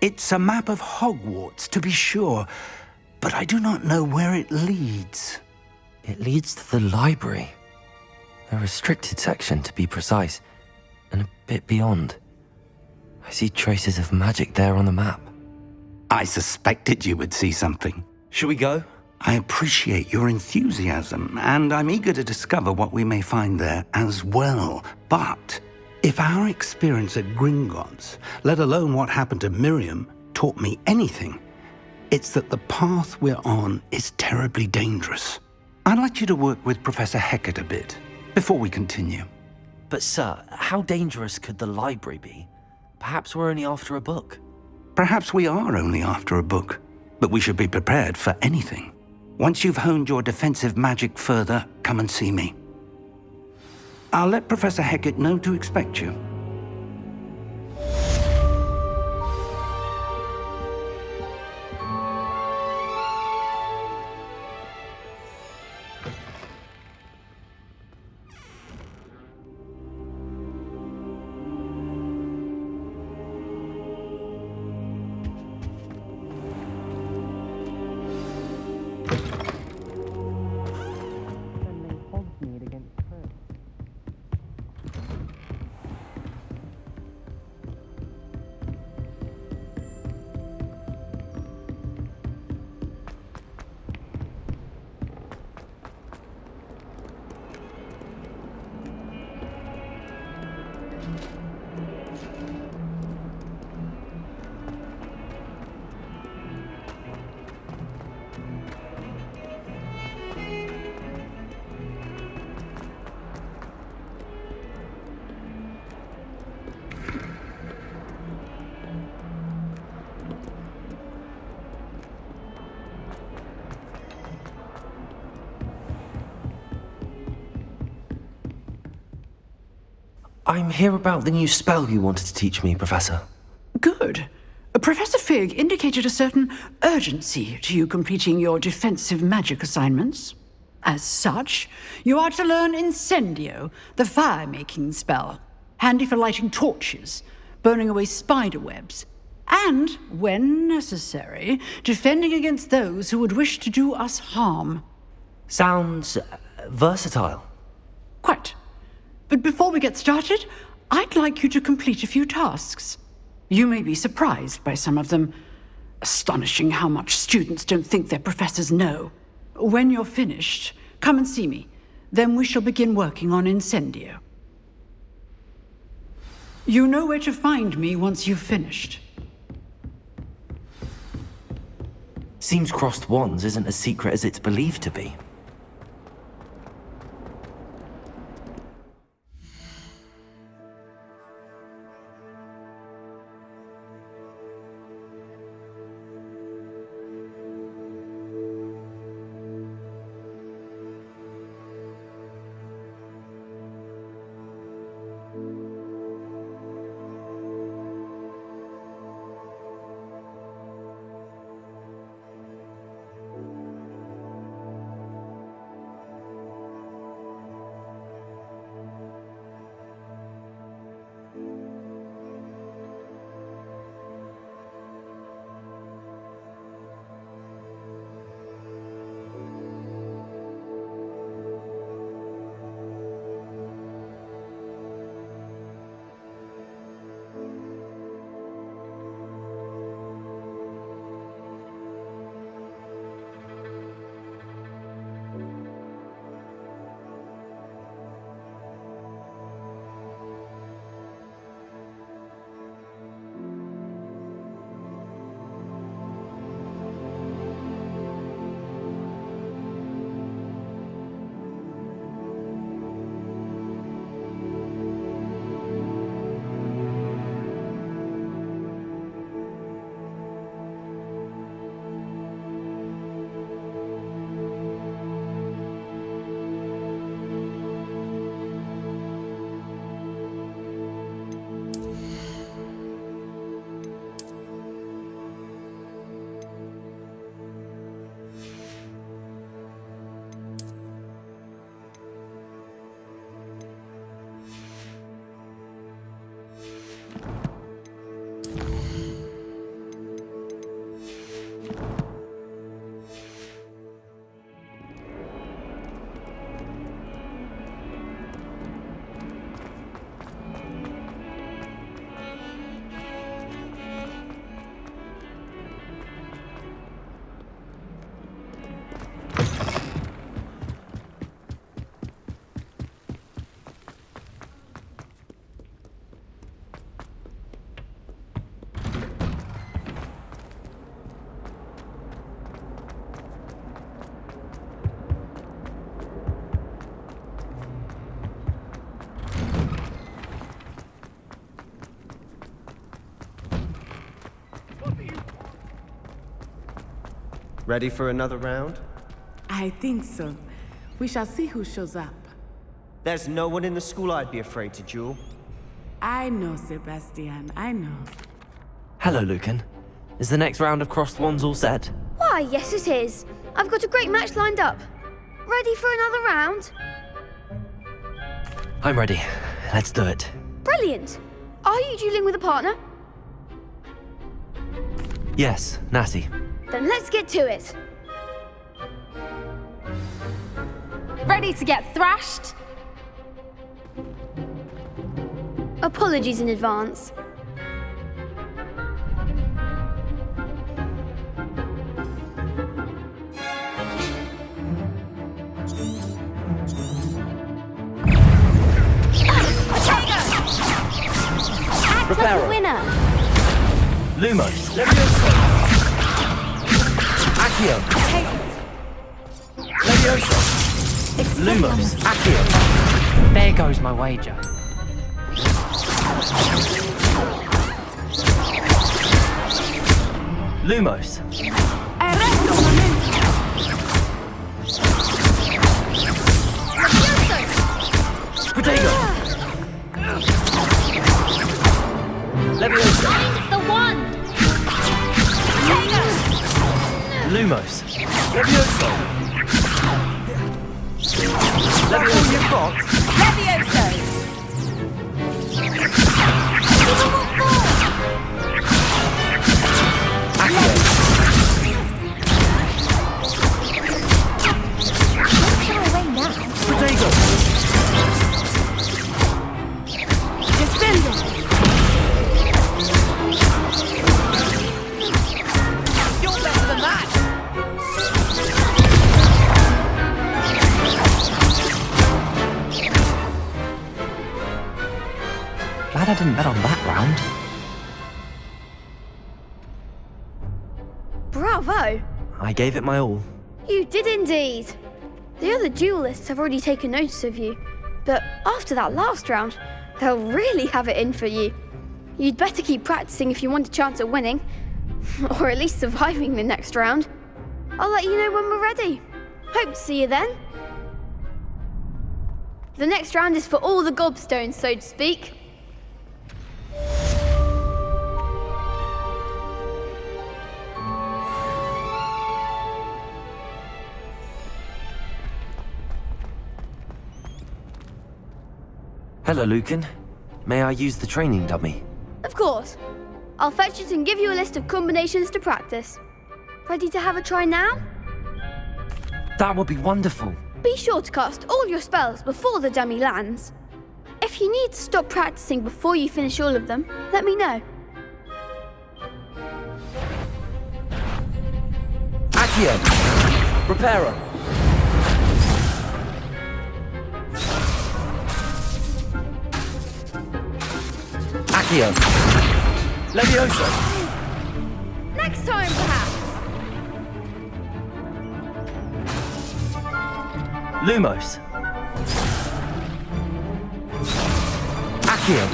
It's a map of Hogwarts, to be sure, but I do not know where it leads. It leads to the library. A restricted section, to be precise, and a bit beyond. I see traces of magic there on the map. I suspected you would see something. Shall we go? I appreciate your enthusiasm, and I'm eager to discover what we may find there as well. But if our experience at Gringotts, let alone what happened to Miriam, taught me anything, it's that the path we're on is terribly dangerous. I'd like you to work with Professor Hecat a bit before we continue. But sir, how dangerous could the library be? Perhaps we're only after a book. Perhaps we are only after a book, but we should be prepared for anything. Once you've honed your defensive magic further, come and see me. I'll let Professor Hecat know to expect you. I'm here about the new spell you wanted to teach me, Professor. Good. Professor Fig indicated a certain urgency to you completing your defensive magic assignments. As such, you are to learn Incendio, the fire-making spell, handy for lighting torches, burning away spider webs, and, when necessary, defending against those who would wish to do us harm. Sounds versatile. Quite. But before we get started, I'd like you to complete a few tasks. You may be surprised by some of them. Astonishing how much students don't think their professors know. When you're finished, come and see me. Then we shall begin working on Incendio. You know where to find me once you've finished. Seems crossed wands isn't as secret as it's believed to be. Ready for another round? I think so. We shall see who shows up. There's no one in the school I'd be afraid to duel. I know, Sebastian, I know. Hello, Lucan. Is the next round of crossed wands all set? Why, yes it is. I've got a great match lined up. Ready for another round? I'm ready. Let's do it. Brilliant. Are you dueling with a partner? Yes, Natty. Then let's get to it. Ready to get thrashed? Apologies in advance. Prepare. Like a winner. Lumos. Accio. Leviosa. Lumos. Accio. There goes my wager. Lumos. Protego. Is that all you've got? Levioso! Potato! Defender! You're better than that! Glad I didn't bet on that round. Bravo! I gave it my all. You did indeed. The other duelists have already taken notice of you, but after that last round, they'll really have it in for you. You'd better keep practicing if you want a chance at winning, or at least surviving the next round. I'll let you know when we're ready. Hope to see you then. The next round is for all the gobstones, so to speak. Hello, Lucan. May I use the training dummy? Of course. I'll fetch it and give you a list of combinations to practice. Ready to have a try now? That would be wonderful. Be sure to cast all your spells before the dummy lands. If you need to stop practicing before you finish all of them, let me know. Accio! Reparo! Accio! Levioso! Next time, perhaps! Lumos! Accio!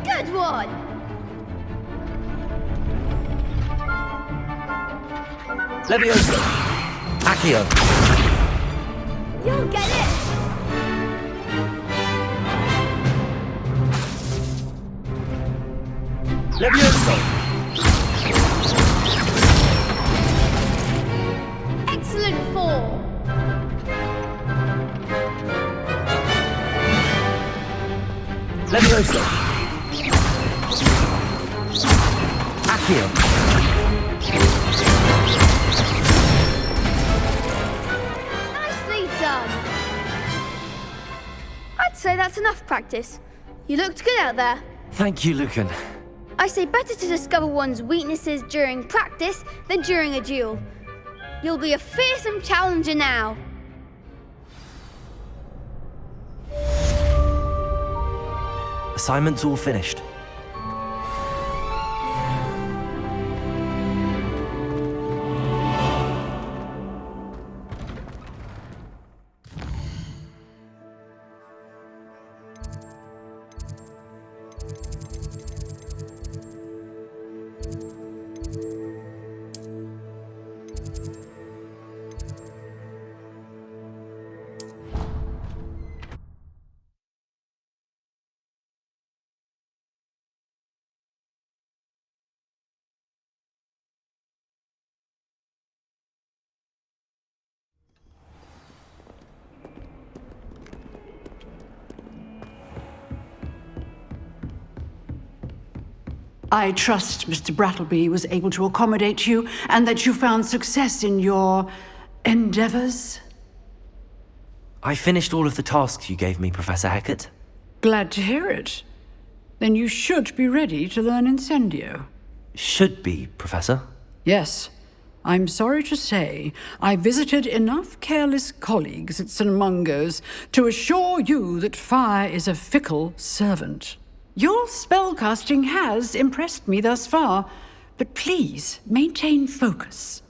Good one! Levioso! Accio! You'll get it! Levioso! Excellent form! Levioso! Accio! Nicely done! I'd say that's enough practice. You looked good out there. Thank you, Lucan. I say better to discover one's weaknesses during practice than during a duel. You'll be a fearsome challenger now. Assignment's all finished. I trust Mr. Brattleby was able to accommodate you and that you found success in your endeavors. I finished all of the tasks you gave me, Professor Hecat. Glad to hear it. Then you should be ready to learn Incendio. Should be, Professor. Yes. I'm sorry to say, I visited enough careless colleagues at St. Mungo's to assure you that fire is a fickle servant. Your spellcasting has impressed me thus far, but please maintain focus.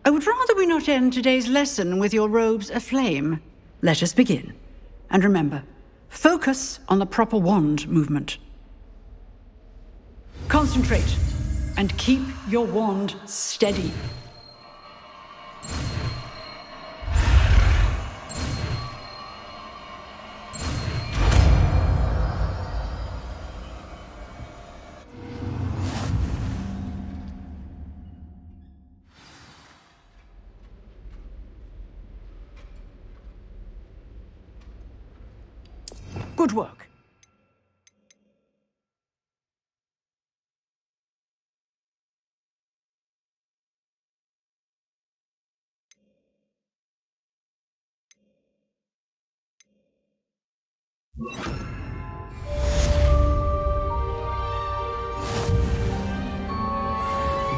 I would rather we not end today's lesson with your robes aflame. Let us begin. And remember, focus on the proper wand movement. Concentrate and keep your wand steady. Good work.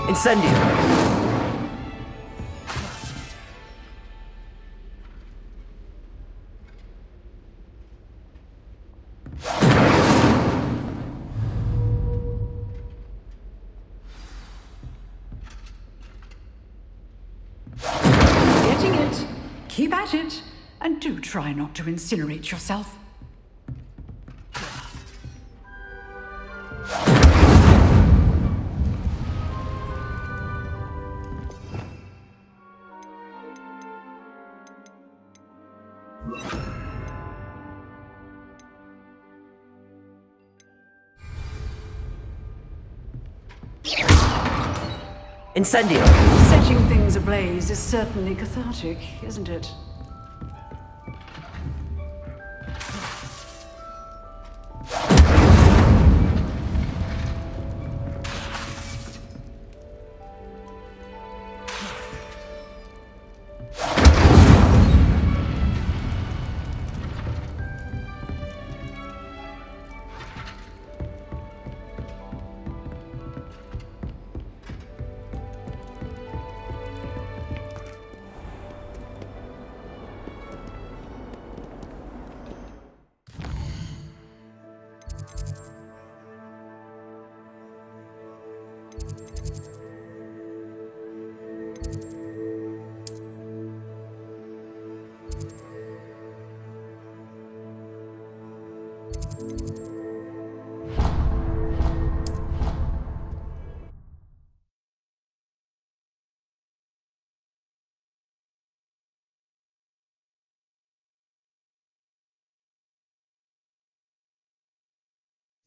Incendio! Getting it. Keep at it. And do try not to incinerate yourself. Incendio! Setting things ablaze is certainly cathartic, isn't it?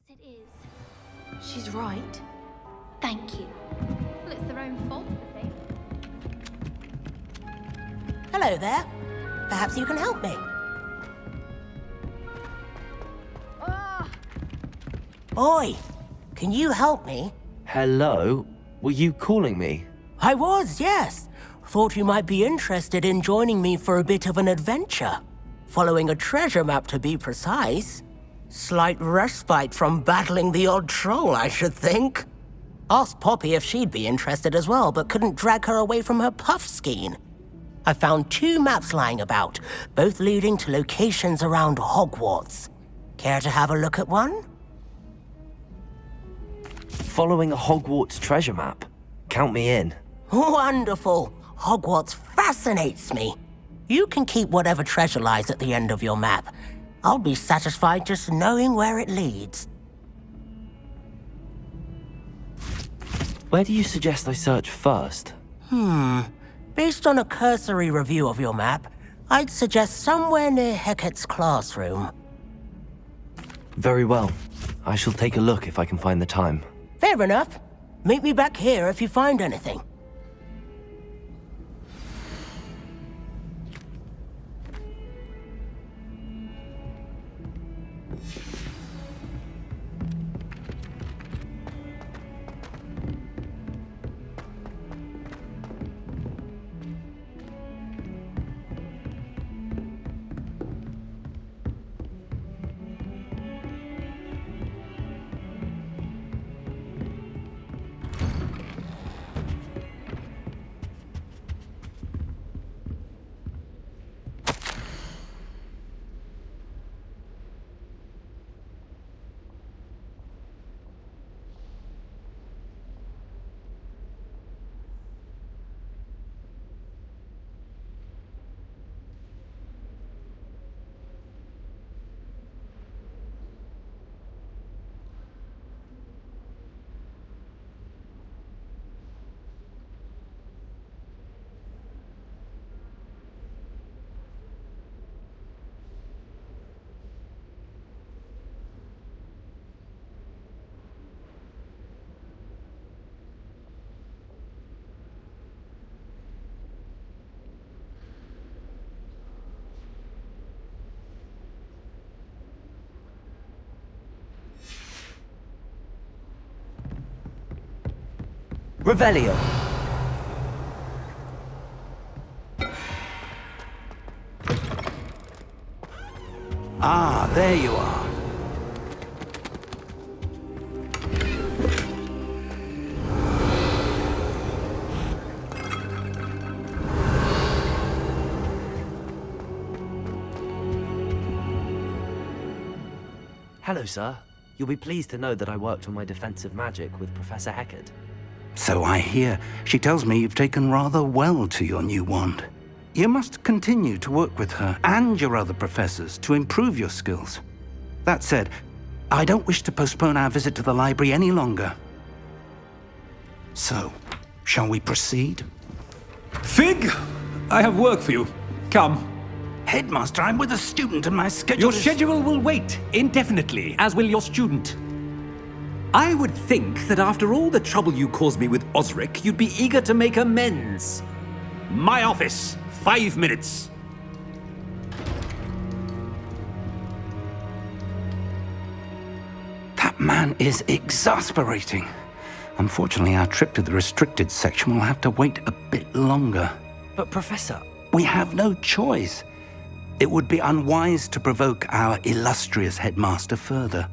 It is. She's right. Thank you. Well, it's their own fault, I think. Hello there. Perhaps you can help me. Oi, can you help me? Hello? Were you calling me? I was, yes. Thought you might be interested in joining me for a bit of an adventure. Following a treasure map, to be precise. Slight respite from battling the odd troll, I should think. Asked Poppy if she'd be interested as well, but couldn't drag her away from her puff skein. I found 2 maps lying about, both leading to locations around Hogwarts. Care to have a look at one? Following a Hogwarts treasure map. Count me in. Wonderful. Hogwarts fascinates me. You can keep whatever treasure lies at the end of your map. I'll be satisfied just knowing where it leads. Where do you suggest I search first? Based on a cursory review of your map, I'd suggest somewhere near Hecat's classroom. Very well. I shall take a look if I can find the time. Fair enough. Meet me back here if you find anything. Revelio. Ah, there you are. Hello, sir. You'll be pleased to know that I worked on my defensive magic with Professor Heckard. So I hear. She tells me you've taken rather well to your new wand. You must continue to work with her and your other professors to improve your skills. That said, I don't wish to postpone our visit to the library any longer. So, shall we proceed? Fig, I have work for you. Come. Headmaster, I'm with a student and my schedule Your is... schedule will wait indefinitely, as will your student. I would think that after all the trouble you caused me with Osric, you'd be eager to make amends. My office, 5 minutes. That man is exasperating. Unfortunately, our trip to the restricted section will have to wait a bit longer. But, Professor... We have no choice. It would be unwise to provoke our illustrious headmaster further.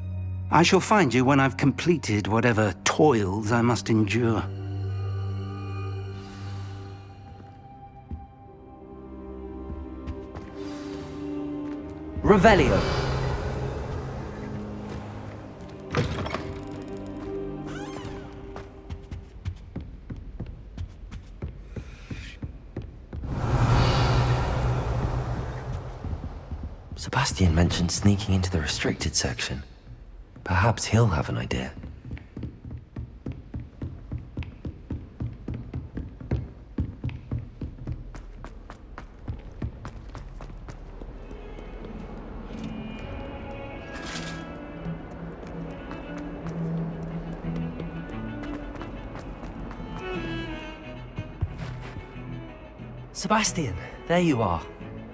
I shall find you when I've completed whatever toils I must endure. Revelio. Sebastian mentioned sneaking into the restricted section. Perhaps he'll have an idea. Sebastian, there you are.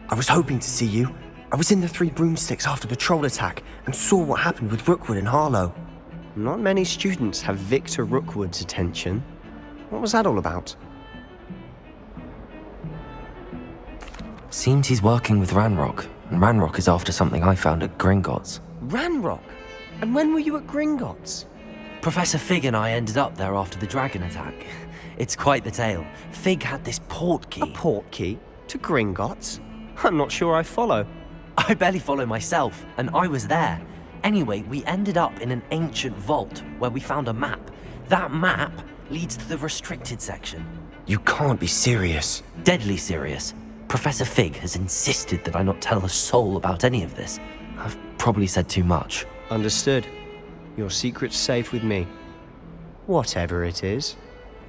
I was hoping to see you. I was in the Three Broomsticks after the troll attack and saw what happened with Rookwood and Harlow. Not many students have Victor Rookwood's attention. What was that all about? Seems he's working with Ranrock, and Ranrock is after something I found at Gringotts. Ranrock? And when were you at Gringotts? Professor Fig and I ended up there after the dragon attack. It's quite the tale. Fig had this port key. A port key? To Gringotts? I'm not sure I follow. I barely follow myself, and I was there. Anyway, we ended up in an ancient vault where we found a map. That map leads to the restricted section. You can't be serious. Deadly serious. Professor Fig has insisted that I not tell a soul about any of this. I've probably said too much. Understood. Your secret's safe with me. Whatever it is.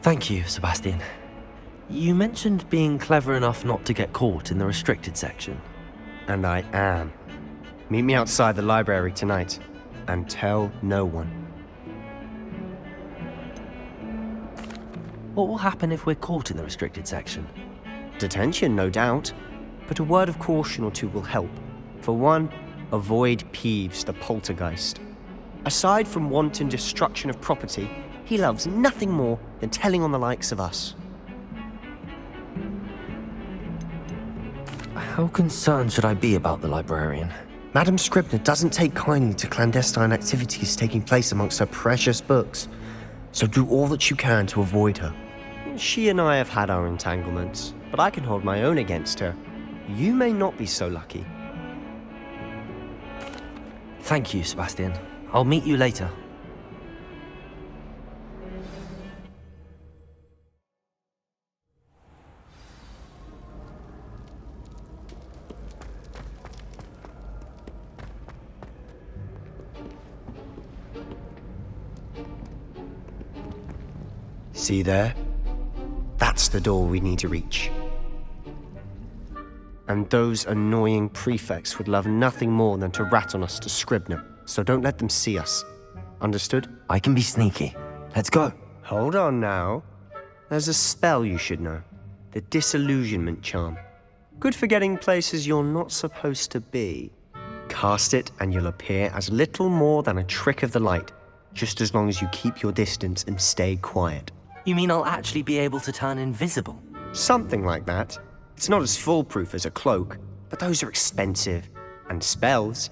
Thank you, Sebastian. You mentioned being clever enough not to get caught in the restricted section. And I am. Meet me outside the library tonight, and tell no one. What will happen if we're caught in the restricted section? Detention, no doubt. But a word of caution or two will help. For one, avoid Peeves, the poltergeist. Aside from wanton destruction of property, he loves nothing more than telling on the likes of us. How concerned should I be about the librarian? Madame Scribner doesn't take kindly to clandestine activities taking place amongst her precious books, so do all that you can to avoid her. She and I have had our entanglements, but I can hold my own against her. You may not be so lucky. Thank you, Sebastian. I'll meet you later. See there? That's the door we need to reach. And those annoying prefects would love nothing more than to rat on us to Scribner, so don't let them see us. Understood? I can be sneaky. Let's go. Hold on now. There's a spell you should know. The Disillusionment Charm. Good for getting places you're not supposed to be. Cast it and you'll appear as little more than a trick of the light, just as long as you keep your distance and stay quiet. You mean I'll actually be able to turn invisible? Something like that. It's not as foolproof as a cloak, but those are expensive. And spells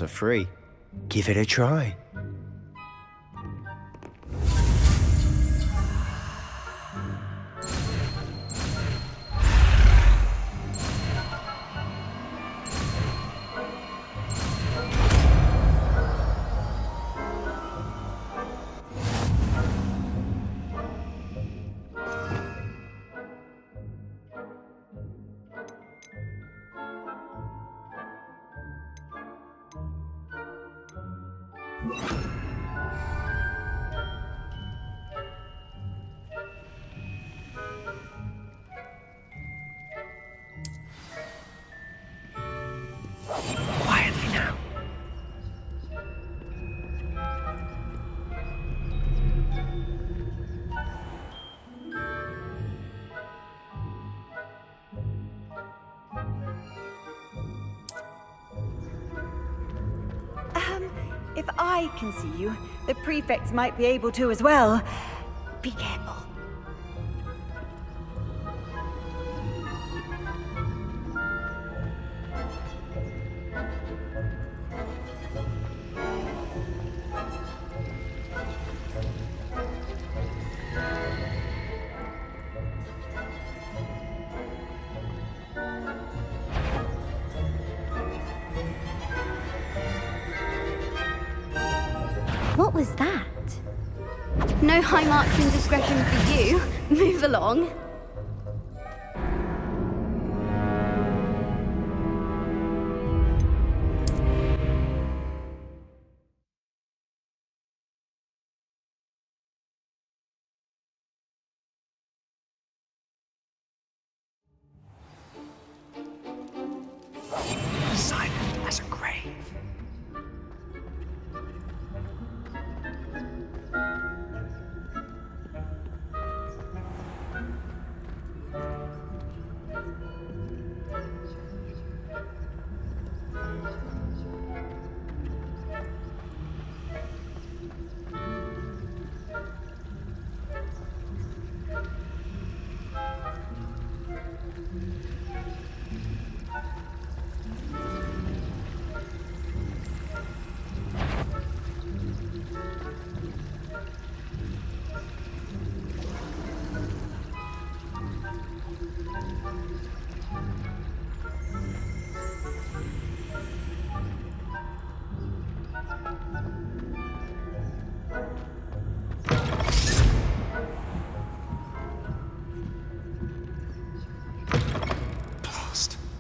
are free. Give it a try. Quietly now. If I can see you, the prefects might be able to as well. Be careful. What was that? No high marks in discretion for you. Move along. Silent as a grave.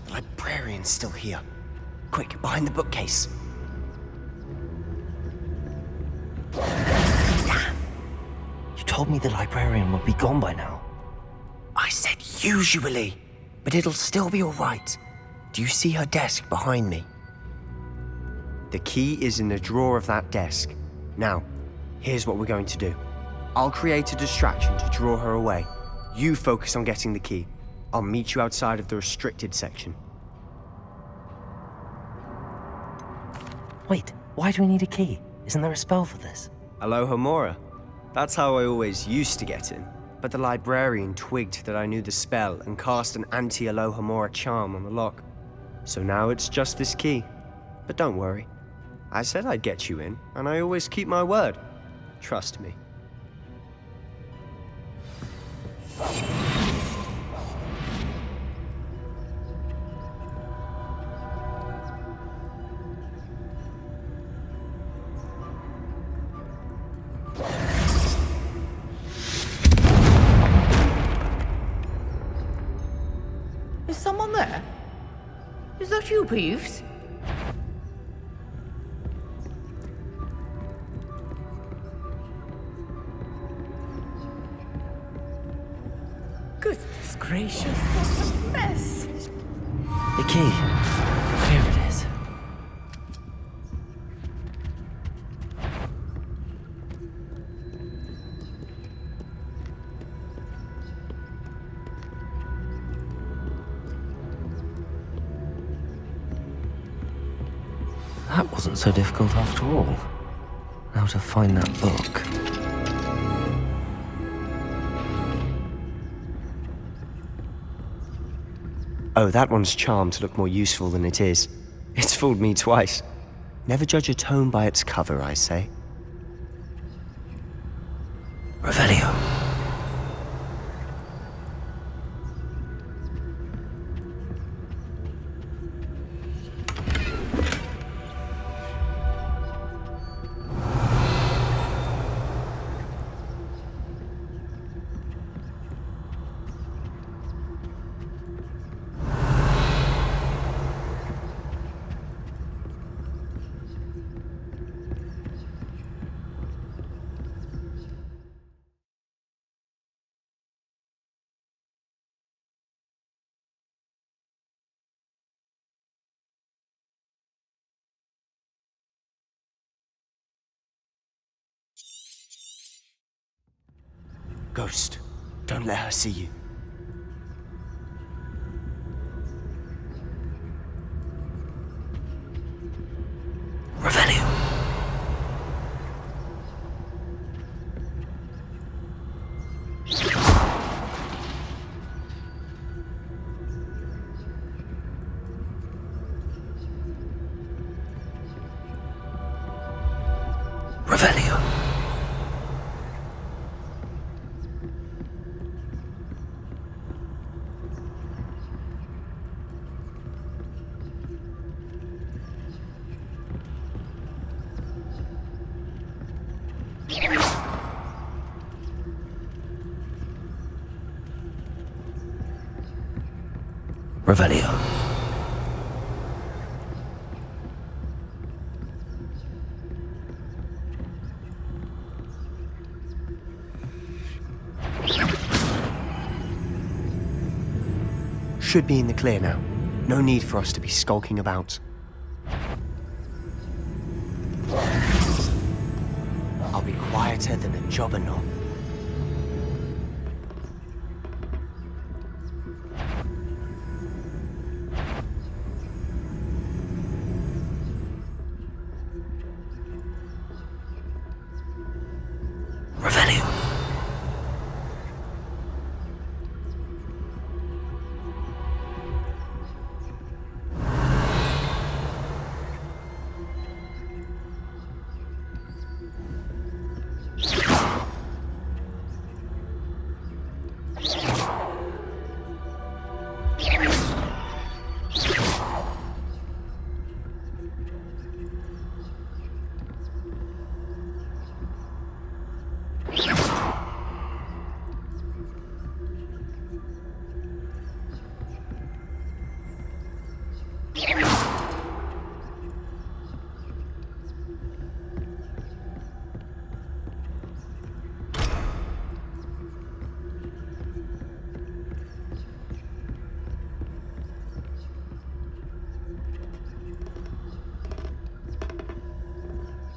The librarian's still here. Quick, behind the bookcase. Damn! You told me the librarian would be gone by now. I said usually, but it'll still be all right. Do you see her desk behind me? The key is in the drawer of that desk. Now, here's what we're going to do. I'll create a distraction to draw her away. You focus on getting the key. I'll meet you outside of the restricted section. Wait, why do we need a key? Isn't there a spell for this? Alohomora. That's how I always used to get in. But the librarian twigged that I knew the spell and cast an anti-Alohomora charm on the lock. So now it's just this key. But don't worry. I said I'd get you in, and I always keep my word. Trust me. Is someone there? Is that you, Peeves? Goodness gracious, what a mess! The key. Here it is. That wasn't so difficult after all. Now to find that book. Oh, that one's charmed to look more useful than it is. It's fooled me twice. Never judge a tome by its cover, I say. Revelio. Ghost, don't let her see you. Revelio. Revelio. Revelio. Should be in the clear now. No need for us to be skulking about. I'll be quieter than a jobberknoll. Revelio.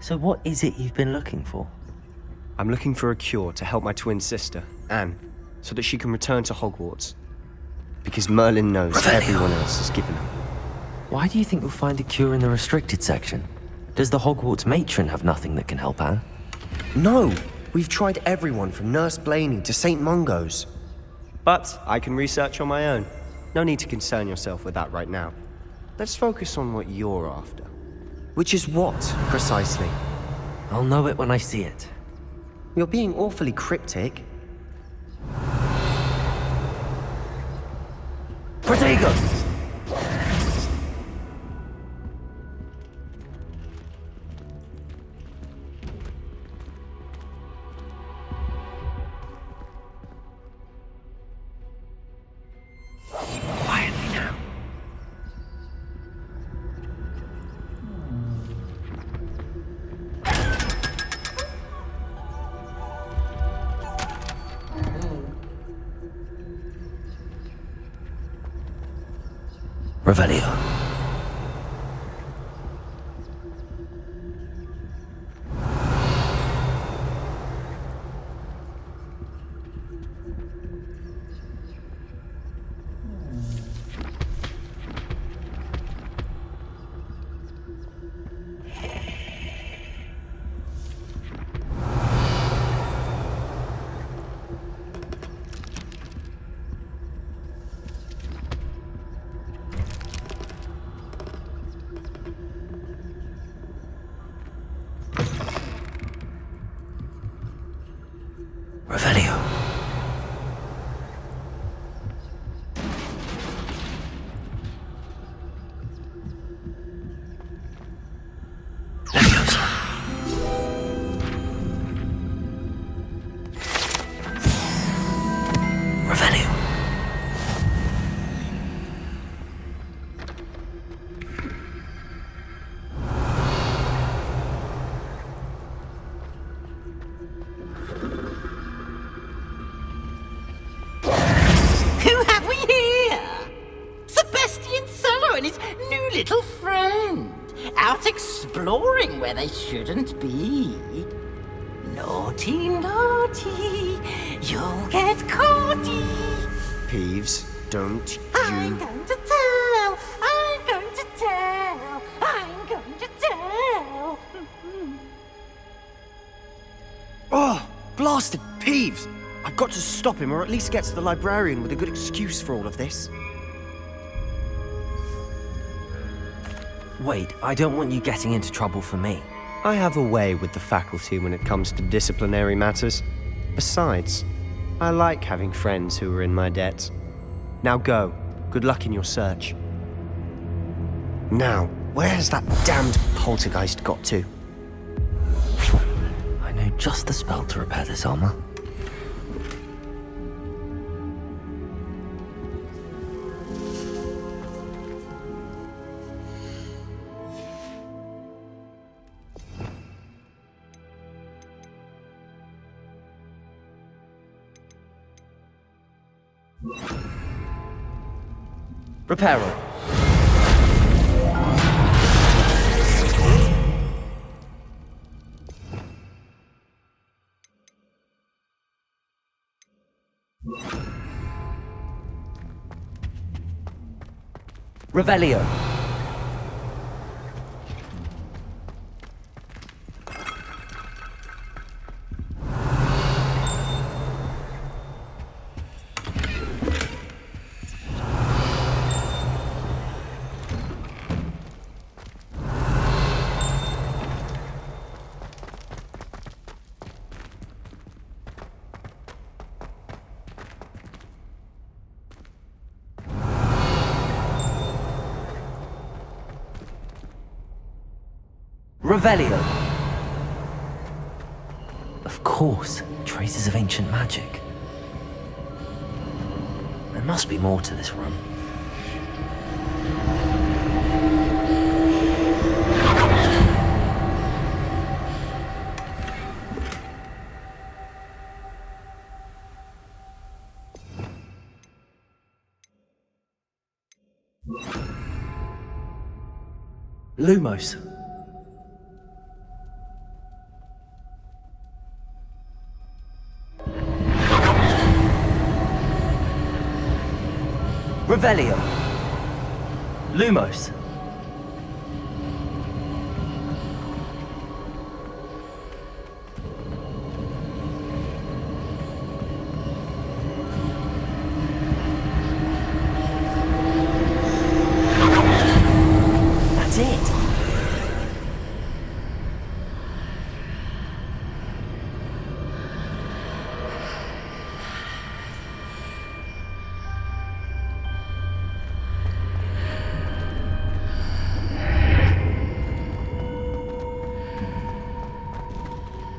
So what is it you've been looking for? I'm looking for a cure to help my twin sister, Anne, so that she can return to Hogwarts. Because Merlin knows Revelio. Everyone else has given up. Why do you think you'll find a cure in the restricted section? Does the Hogwarts matron have nothing that can help Anne? No! We've tried everyone from Nurse Blaney to St. Mungo's. But I can research on my own. No need to concern yourself with that right now. Let's focus on what you're after. Which is what, precisely? I'll know it when I see it. You're being awfully cryptic. Protego! Quietly now. Revelio. little friend, out exploring where they shouldn't be. Naughty, naughty, you'll get caughty. Peeves, don't I'm you... going to tell, I'm going to tell, I'm going to tell. Oh, blasted Peeves! I've got to stop him, or at least get to the librarian with a good excuse for all of this. Wait, I don't want you getting into trouble for me. I have a way with the faculty when it comes to disciplinary matters. Besides, I like having friends who are in my debt. Now go. Good luck in your search. Now, where has that damned poltergeist got to? I know just the spell to repair this armor. Reparo. Revelio. Revelio. Of course, traces of ancient magic. There must be more to this room. Lumos. Revelio. Lumos. That's it.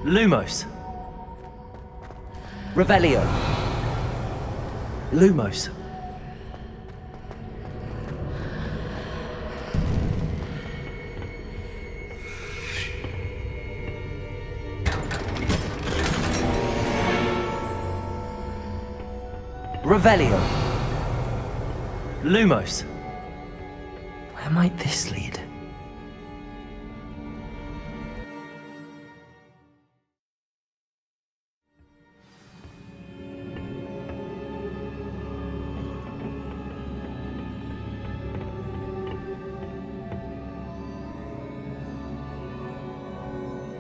Lumos. Revelio. Lumos. Revelio. Lumos. Where might this lead?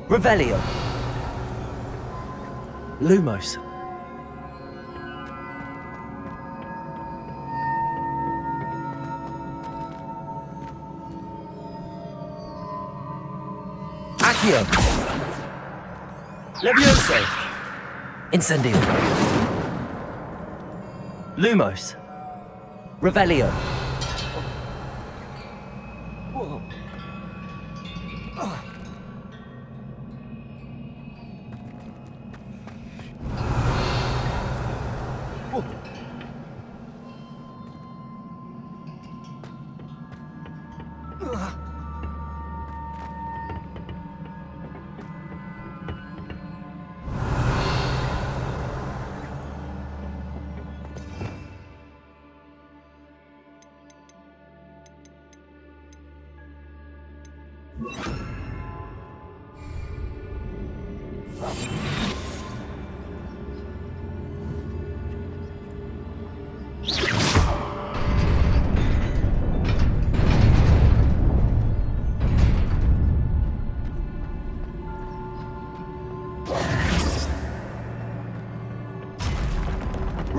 Revelio. Lumos. Accio. Levioso. Incendio. Lumos. Revelio.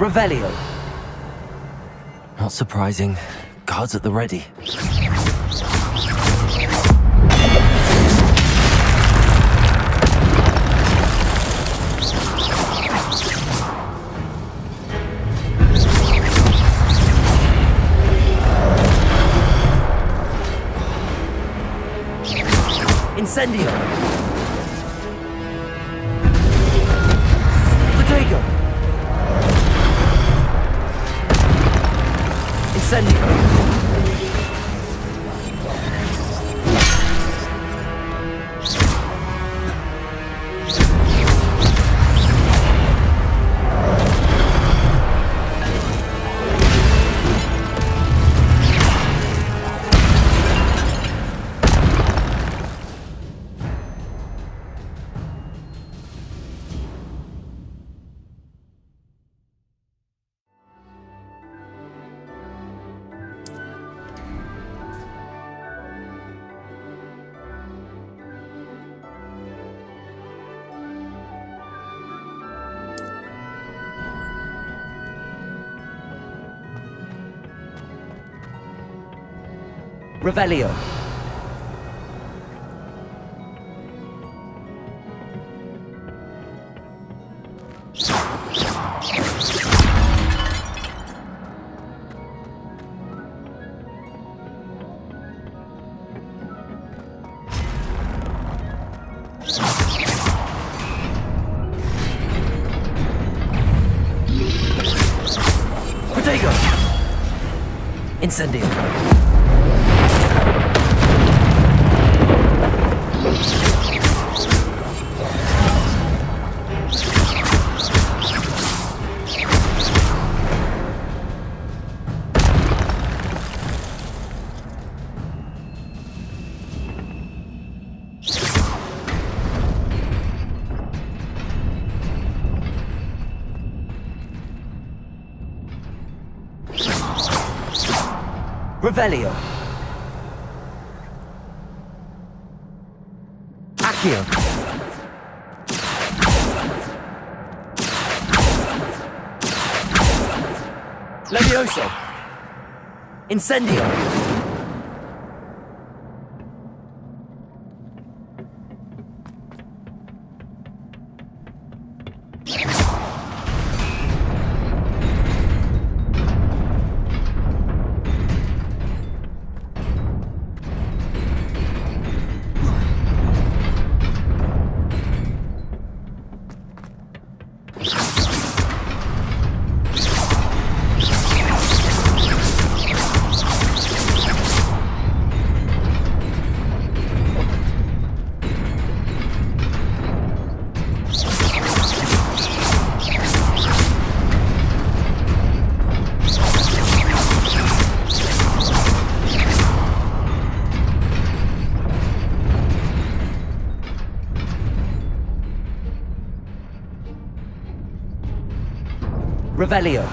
Revelio. Not surprising. Guards at the ready. Incendio. Protego. Incendio. Revelio. Protego. Incendio. Revelio. Accio. Levioso. Incendio. Revelio.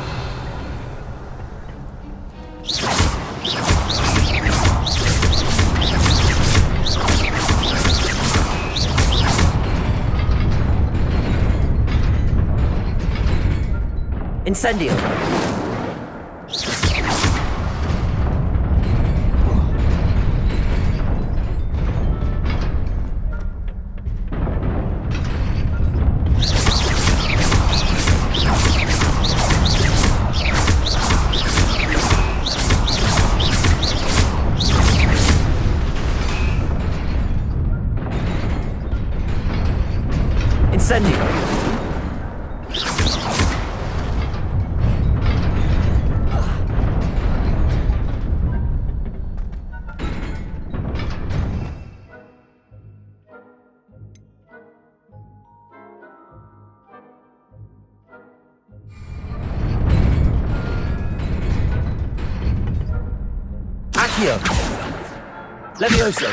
Incendio. Incendio. Accio. Levioso.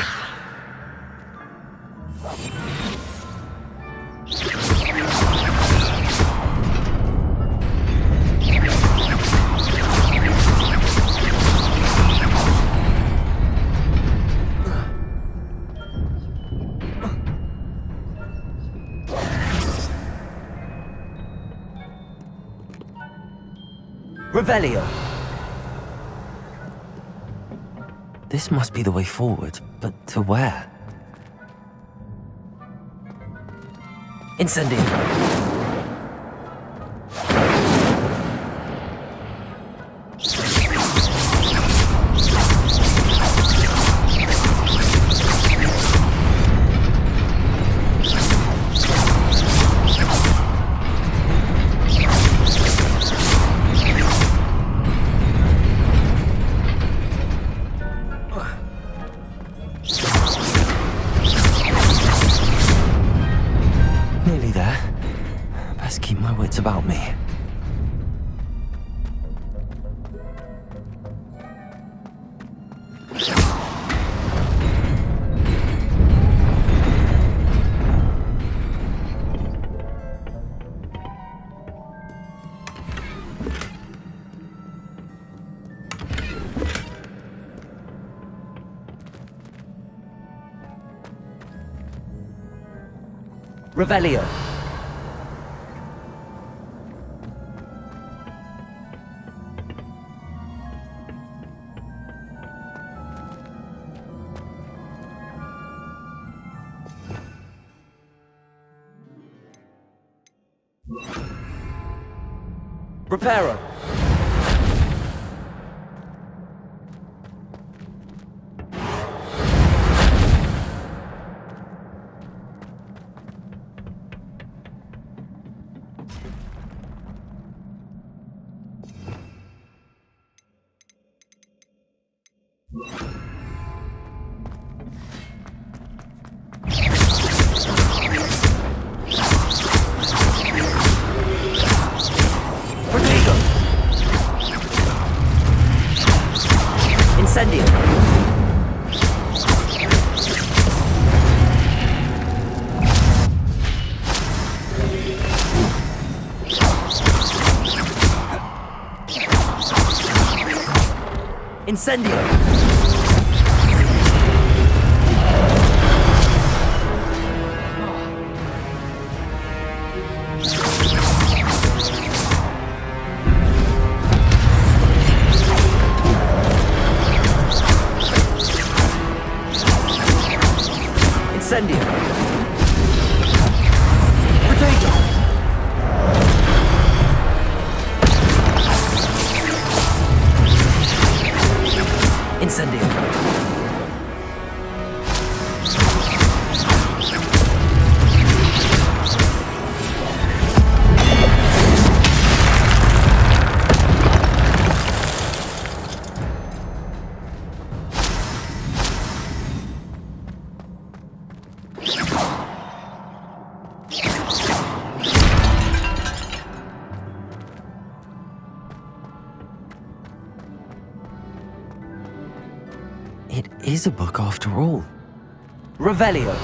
Revelio. This must be the way forward, but to where? Incendio. Nearly there. Best keep my wits about me. Revelio. Reparo. Incendio. Incendio. Incendio. Potato. Incendio. It is a book after all. Revelio.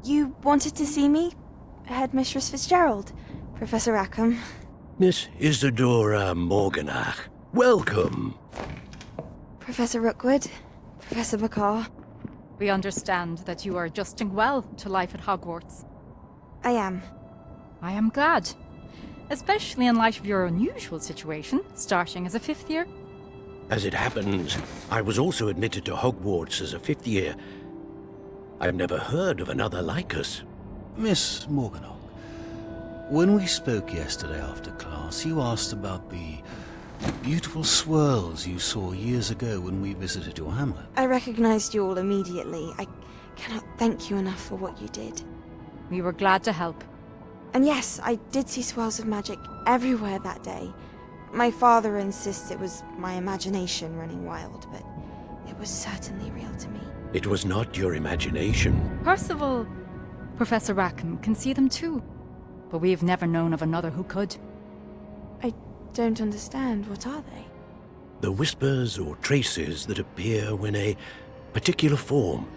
You wanted to see me? Headmistress Fitzgerald, Professor Rackham. Miss Isadora Morganach, welcome. Professor Rookwood, Professor McCaw. We understand that you are adjusting well to life at Hogwarts. I am. I am glad. Especially in light of your unusual situation, starting as a 5th year. As it happens, I was also admitted to Hogwarts as a 5th year. I've never heard of another like us. Miss Morganach, when we spoke yesterday after class, you asked about the beautiful swirls you saw years ago when we visited your hamlet. I recognized you all immediately. I cannot thank you enough for what you did. We were glad to help. And yes, I did see swirls of magic everywhere that day. My father insists it was my imagination running wild, but it was certainly real to me. It was not your imagination. Percival, Professor Rackham can see them too. But we've never known of another who could. I don't understand. What are they? The whispers or traces that appear when a particular form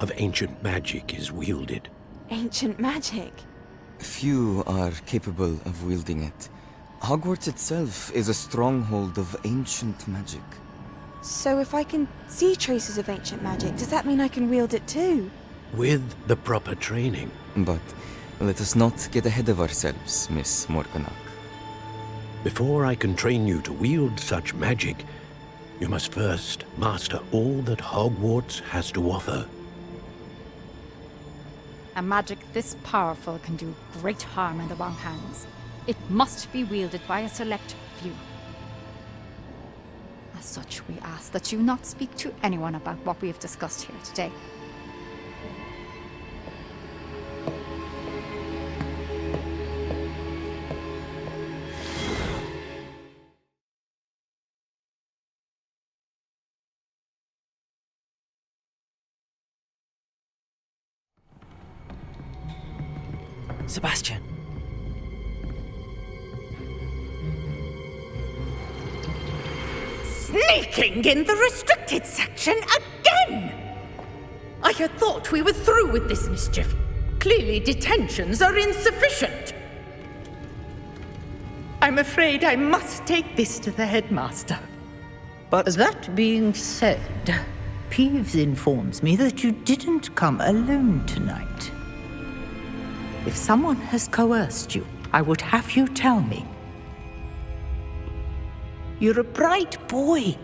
of ancient magic is wielded. Ancient magic? Few are capable of wielding it. Hogwarts itself is a stronghold of ancient magic. So if I can see traces of ancient magic, does that mean I can wield it too? With the proper training. But let us not get ahead of ourselves, Miss Morganach. Before I can train you to wield such magic, you must first master all that Hogwarts has to offer. A magic this powerful can do great harm in the wrong hands. It must be wielded by a select few. As such, we ask that you not speak to anyone about what we have discussed here today. Sebastian. Sneaking in the restricted section again! I had thought we were through with this mischief. Clearly detentions are insufficient. I'm afraid I must take this to the headmaster. But that being said, Peeves informs me that you didn't come alone tonight. If someone has coerced you, I would have you tell me. You're a bright boy.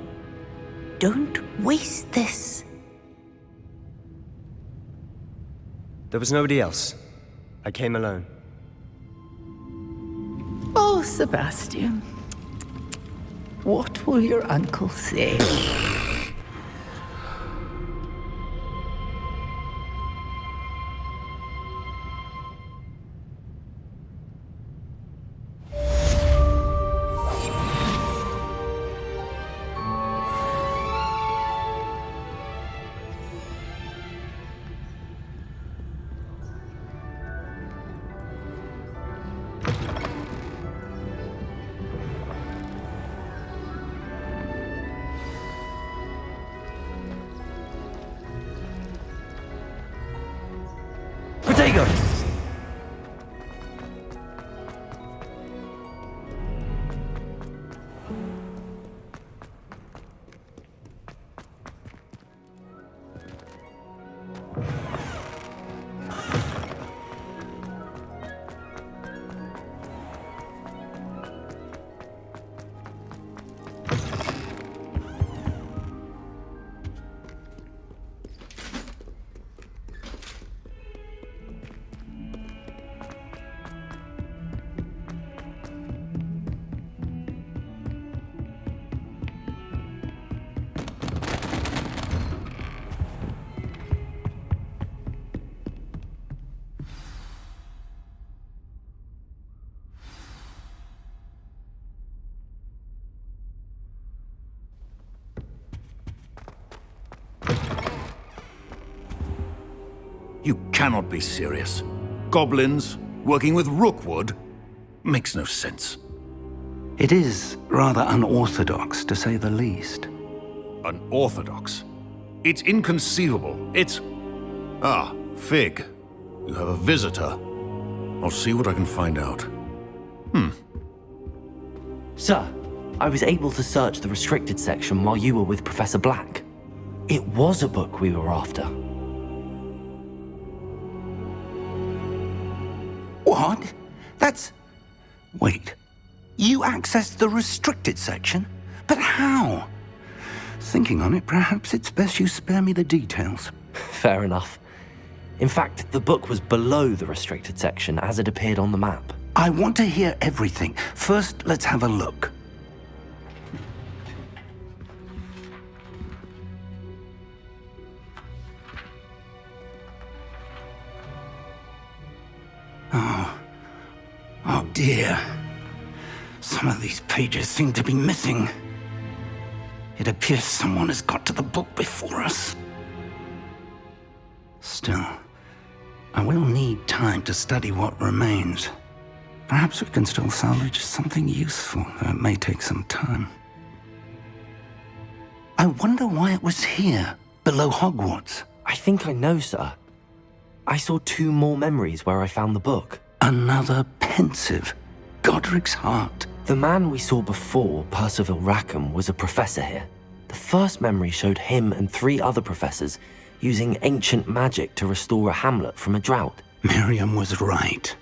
Don't waste this. There was nobody else. I came alone. Oh, Sebastian. What will your uncle say? Potatoes! You cannot be serious. Goblins working with Rookwood? Makes no sense. It is rather unorthodox, to say the least. Unorthodox? It's inconceivable. It's... Ah, Fig. You have a visitor. I'll see what I can find out. Sir, I was able to search the restricted section while you were with Professor Black. It was a book we were after. What? That's... Wait. You accessed the restricted section? But how? Thinking on it, perhaps it's best you spare me the details. Fair enough. In fact, the book was below the restricted section as it appeared on the map. I want to hear everything. First, let's have a look. Oh dear. Some of these pages seem to be missing. It appears someone has got to the book before us. Still, I will need time to study what remains. Perhaps we can still salvage something useful, though it may take some time. I wonder why it was here, below Hogwarts. I think I know, sir. I saw 2 more memories where I found the book. Another pensive. Godric's heart. The man we saw before, Percival Rackham, was a professor here. The first memory showed him and 3 other professors using ancient magic to restore a hamlet from a drought. Miriam was right.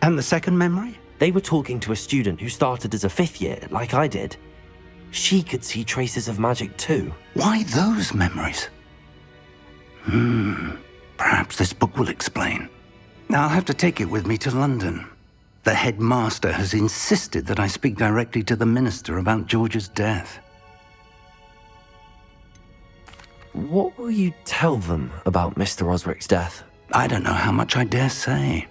And the second memory? They were talking to a student who started as a 5th year, like I did. She could see traces of magic too. Why those memories? Perhaps this book will explain. Now I'll have to take it with me to London. The headmaster has insisted that I speak directly to the minister about George's death. What will you tell them about Mr. Osric's death? I don't know how much I dare say.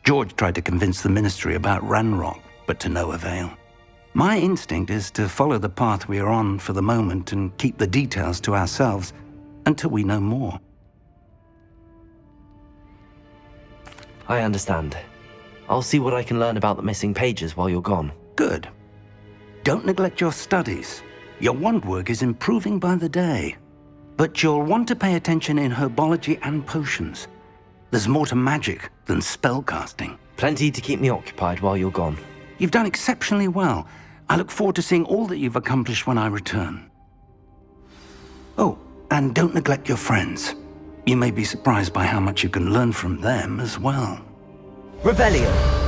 George tried to convince the ministry about Ranrock, but to no avail. My instinct is to follow the path we are on for the moment and keep the details to ourselves until we know more. I understand. I'll see what I can learn about the missing pages while you're gone. Good. Don't neglect your studies. Your wand work is improving by the day. But you'll want to pay attention in herbology and potions. There's more to magic than spellcasting. Plenty to keep me occupied while you're gone. You've done exceptionally well. I look forward to seeing all that you've accomplished when I return. Oh, and don't neglect your friends. You may be surprised by how much you can learn from them as well. Revelio.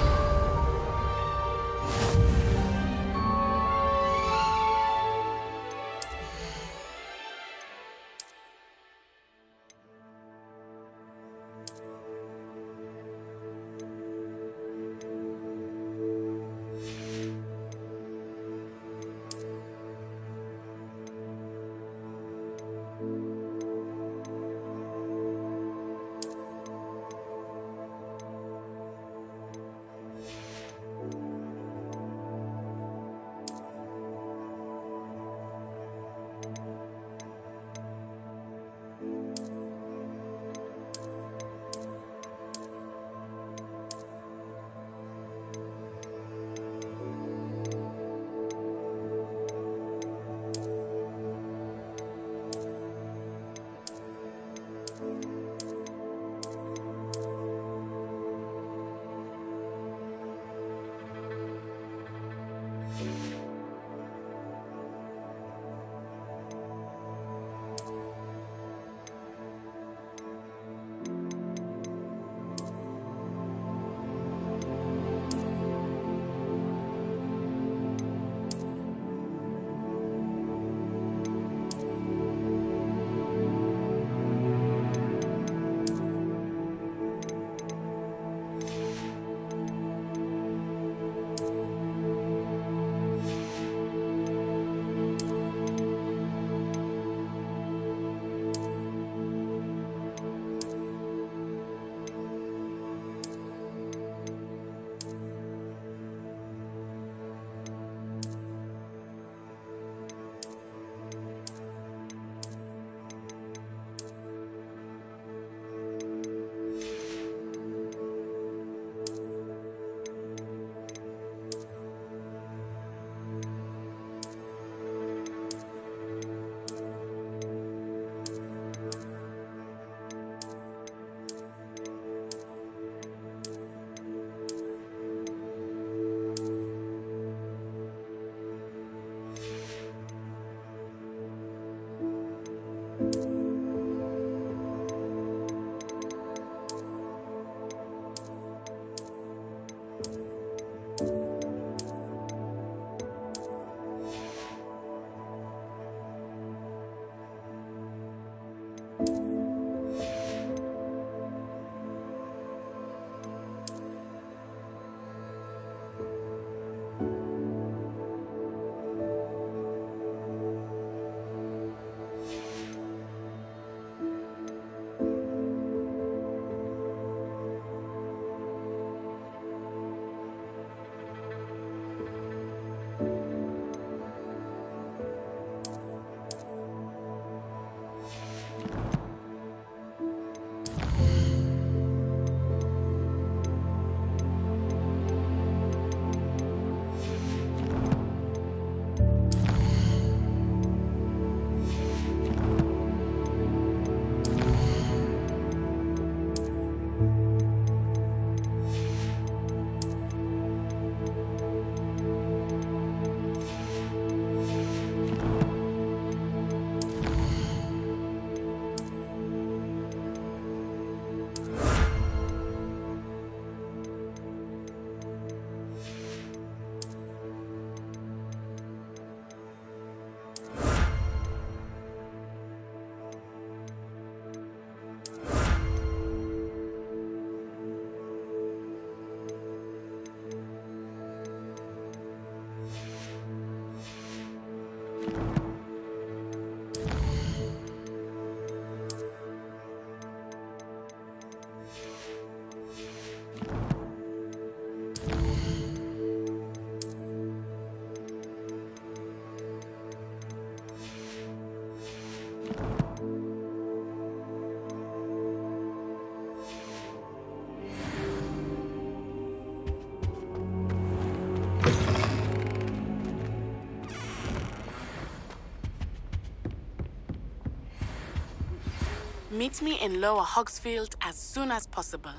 Meet me in Lower Hogsfield as soon as possible.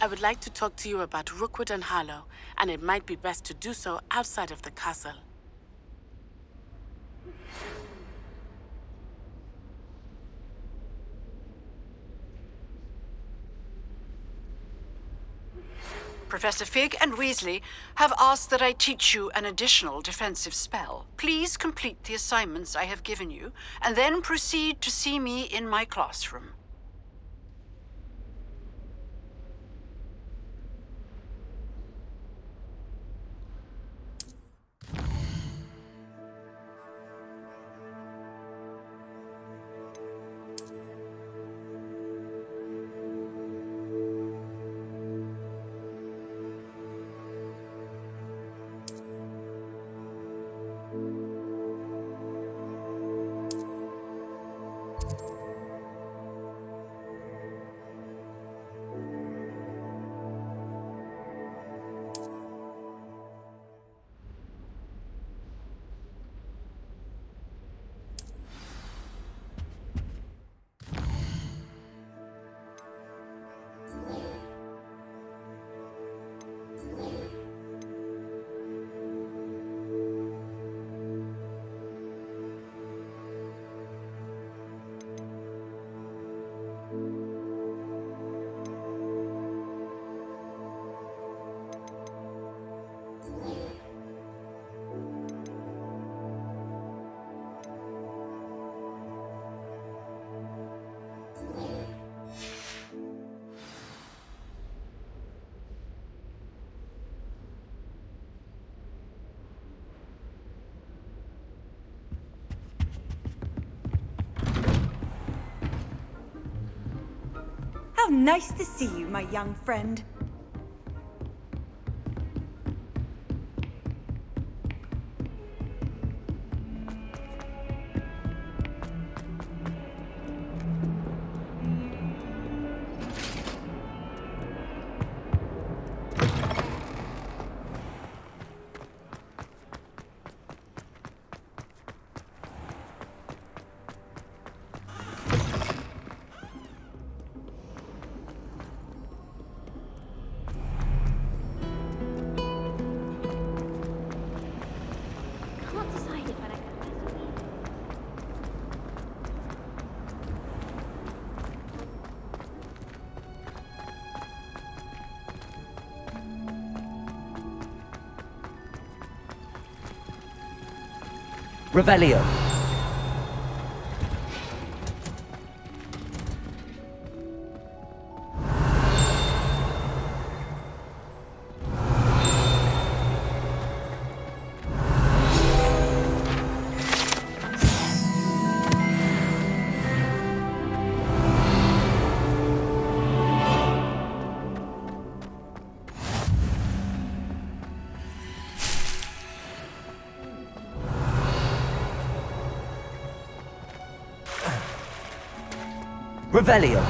I would like to talk to you about Rookwood and Harlow, and it might be best to do so outside of the castle. Professor Fig and Weasley have asked that I teach you an additional defensive spell. Please complete the assignments I have given you, and then proceed to see me in my classroom. How nice to see you, my young friend. Revelio. Revelio.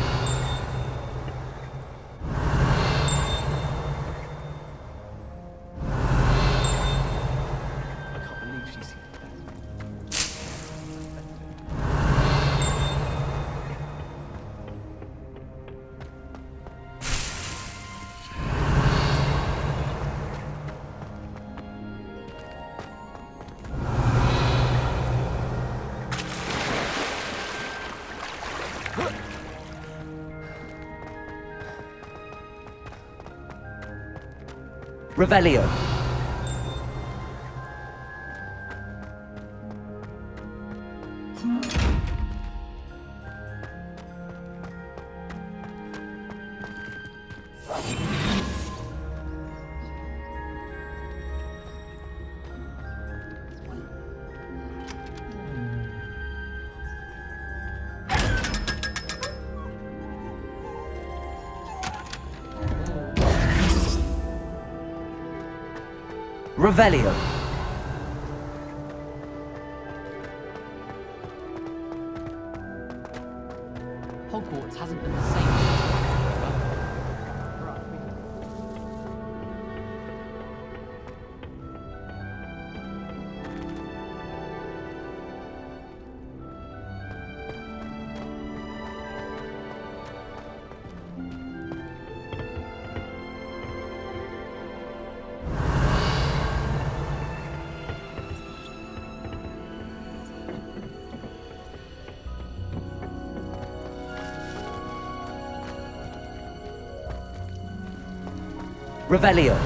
Revelio. Revelio. Hogwarts hasn't been the same since Revelio.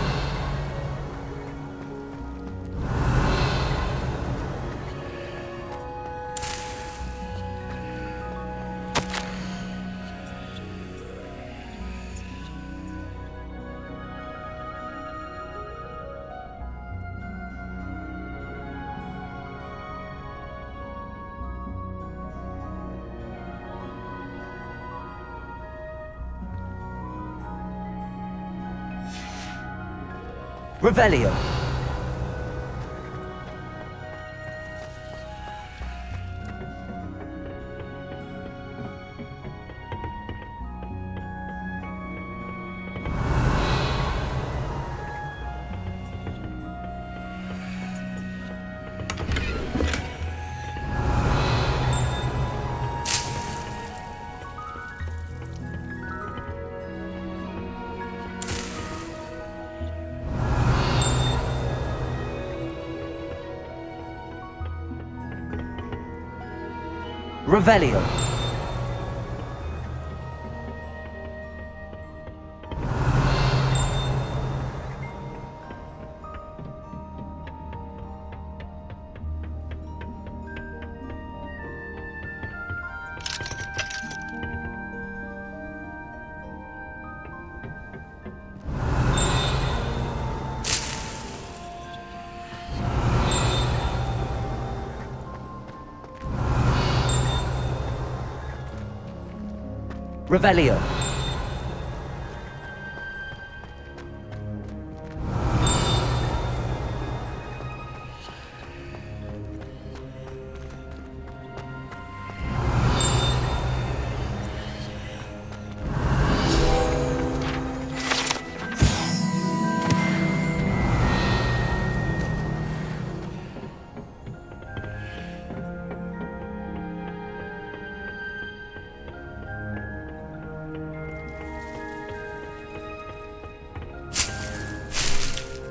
Revelio. Revelio. Revelio.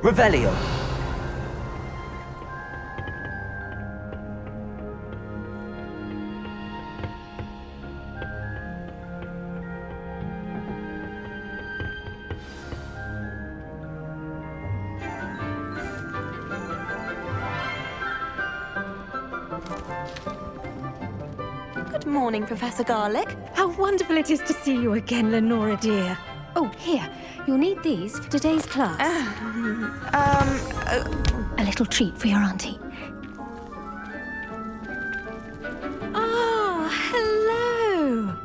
Revelio. Good morning, Professor Garlic. How wonderful it is to see you again, Lenora dear. Oh, here. You'll need these for today's class. A little treat for your auntie. Ah, hello.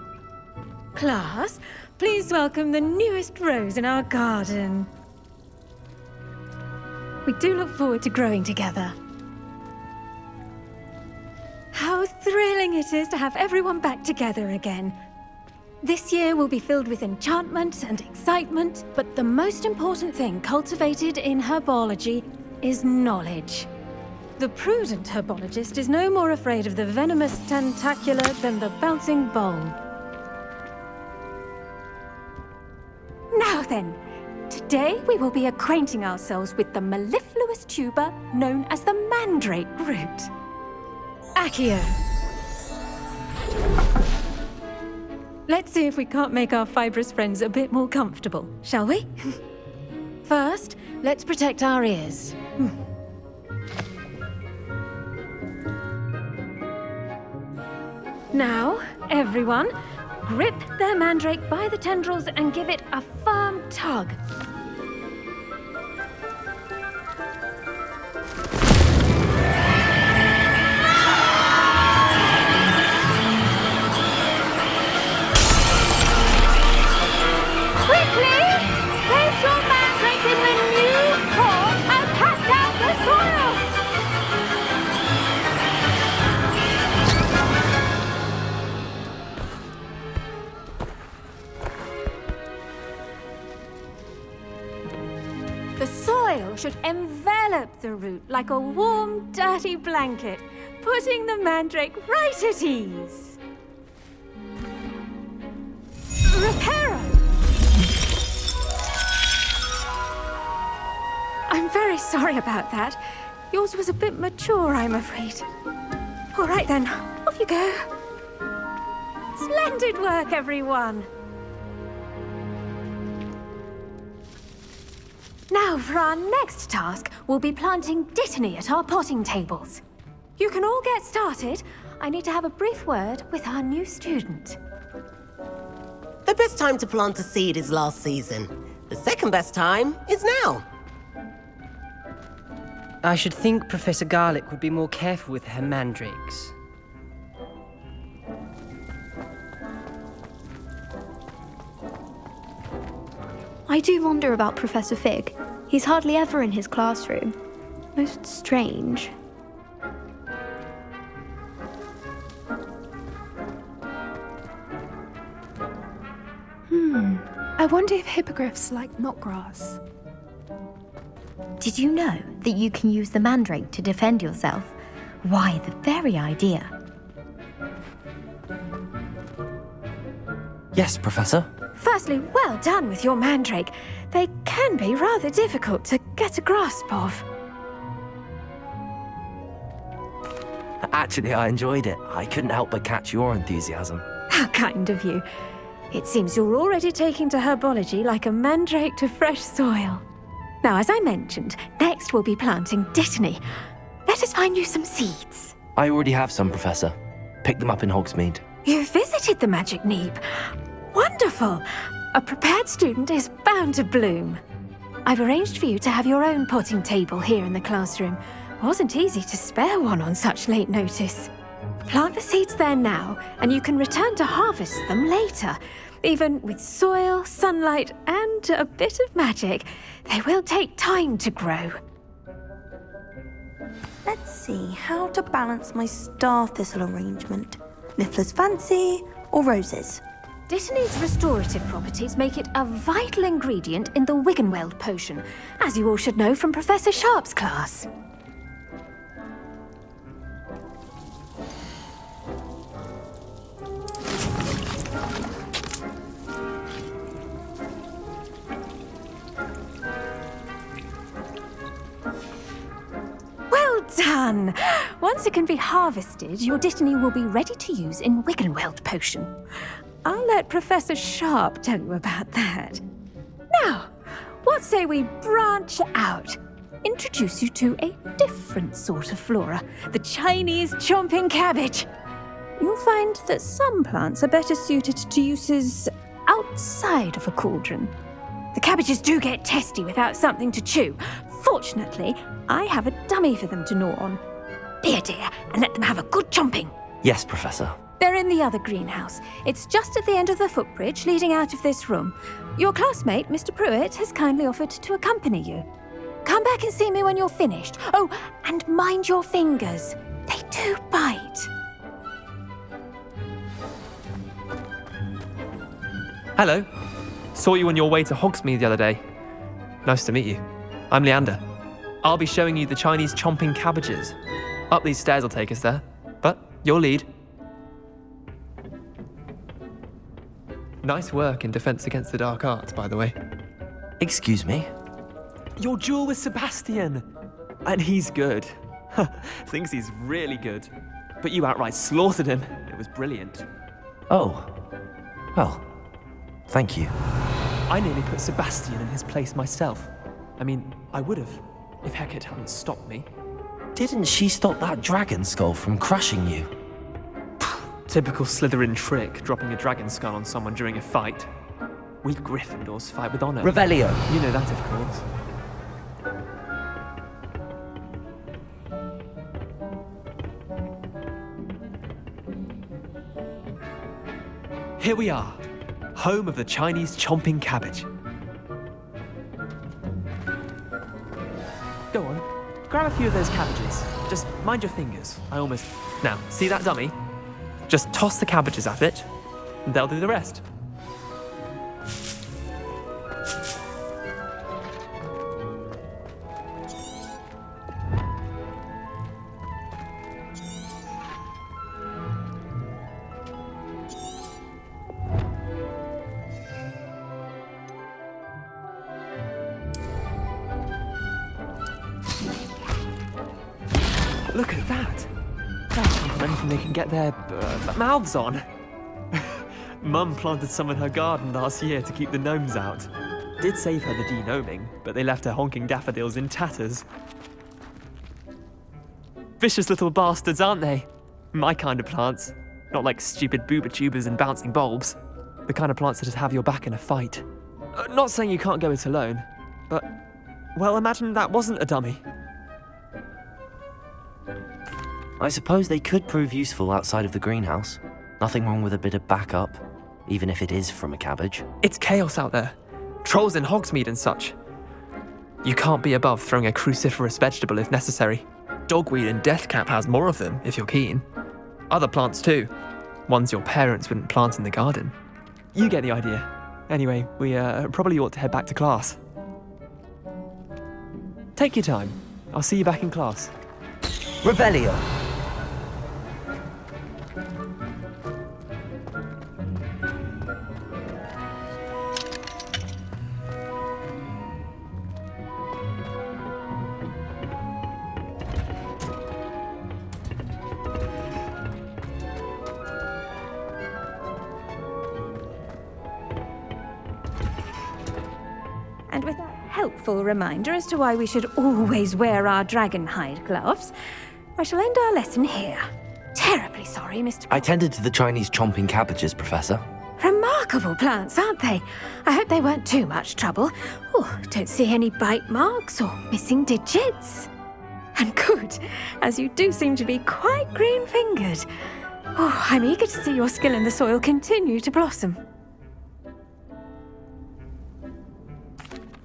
Class, please welcome the newest rose in our garden. We do look forward to growing together. How thrilling it is to have everyone back together again. This year will be filled with enchantment and excitement, but the most important thing cultivated in herbology is knowledge. The prudent herbologist is no more afraid of the venomous tentacula than the bouncing bulb. Now then, today we will be acquainting ourselves with the mellifluous tuber known as the mandrake root. Accio. Let's see if we can't make our fibrous friends a bit more comfortable, shall we? First, let's protect our ears. Now, everyone, grip their mandrake by the tendrils and give it a firm tug. Should envelop the root like a warm, dirty blanket, putting the mandrake right at ease. Reparo! I'm very sorry about that. Yours was a bit mature, I'm afraid. All right then, off you go. Splendid work, everyone. Now, for our next task, we'll be planting Dittany at our potting tables. You can all get started. I need to have a brief word with our new student. The best time to plant a seed is last season. The second best time is now. I should think Professor Garlick would be more careful with her mandrakes. I do wonder about Professor Fig. He's hardly ever in his classroom. Most strange. I wonder if hippogriffs like knotgrass. Did you know that you can use the mandrake to defend yourself? Why, the very idea. Yes, Professor. Firstly, well done with your mandrake. They can be rather difficult to get a grasp of. Actually, I enjoyed it. I couldn't help but catch your enthusiasm. How kind of you. It seems you're already taking to herbology like a mandrake to fresh soil. Now, as I mentioned, next we'll be planting Dittany. Let us find you some seeds. I already have some, Professor. Picked them up in Hogsmeade. You visited the Magic Neep. Wonderful. A prepared student is bound to bloom. I've arranged for you to have your own potting table here in the classroom. Wasn't easy to spare one on such late notice. Plant the seeds there now, and you can return to harvest them later. Even with soil, sunlight, and a bit of magic, they will take time to grow. Let's see how to balance my star thistle arrangement. Niffler's fancy or roses? Dittany's restorative properties make it a vital ingredient in the Wiggenweld potion, as you all should know from Professor Sharp's class. Well done! Once it can be harvested, your Dittany will be ready to use in Wiggenweld potion. I'll let Professor Sharp tell you about that. Now, what say we branch out? Introduce you to a different sort of flora, the Chinese chomping cabbage. You'll find that some plants are better suited to uses outside of a cauldron. The cabbages do get testy without something to chew. Fortunately, I have a dummy for them to gnaw on. Be a dear and let them have a good chomping. Yes, Professor. They're in the other greenhouse. It's just at the end of the footbridge leading out of this room. Your classmate, Mr. Pruitt, has kindly offered to accompany you. Come back and see me when you're finished. Oh, and mind your fingers. They do bite. Hello. Saw you on your way to Hogsmeade the other day. Nice to meet you. I'm Leander. I'll be showing you the Chinese chomping cabbages. Up these stairs will take us there, but your lead. Nice work in Defense Against the Dark Arts, by the way. Excuse me? Your duel with Sebastian! And he's good. Thinks he's really good. But you outright slaughtered him. It was brilliant. Oh. Well, thank you. I nearly put Sebastian in his place myself. I mean, I would have, if Hecate hadn't stopped me. Didn't she stop that dragon skull from crushing you? Typical Slytherin trick, dropping a dragon skull on someone during a fight. We Gryffindors fight with honor. Revelio. You know that, of course. Here we are, home of the Chinese chomping cabbage. Go on, grab a few of those cabbages. Just mind your fingers. Now, see that dummy? Just toss the cabbages at it, and they'll do the rest. Look at that! That's not anything they can get their mouths on. Mum planted some in her garden last year to keep the gnomes out. did save her the denoming, but they left her honking daffodils in tatters. Vicious little bastards, aren't they? My kind of plants. Not like stupid booba tubers and bouncing bulbs. The kind of plants that just have your back in a fight. Not saying you can't go it alone, but, well, imagine that wasn't a dummy. I suppose they could prove useful outside of the greenhouse. Nothing wrong with a bit of backup, even if it is from a cabbage. It's chaos out there. Trolls in Hogsmeade and such. You can't be above throwing a cruciferous vegetable if necessary. Dogweed and deathcap has more of them, if you're keen. Other plants too. Ones your parents wouldn't plant in the garden. You get the idea. Anyway, we probably ought to head back to class. Take your time. I'll see you back in class. Revelio! And with a helpful reminder as to why we should always wear our dragonhide gloves, I shall end our lesson here. Terribly sorry, Mr. I tended to the Chinese chomping cabbages, Professor. Remarkable plants, aren't they? I hope they weren't too much trouble. Oh, don't see any bite marks or missing digits. And good, as you do seem to be quite green-fingered. Oh, I'm eager to see your skill in the soil continue to blossom.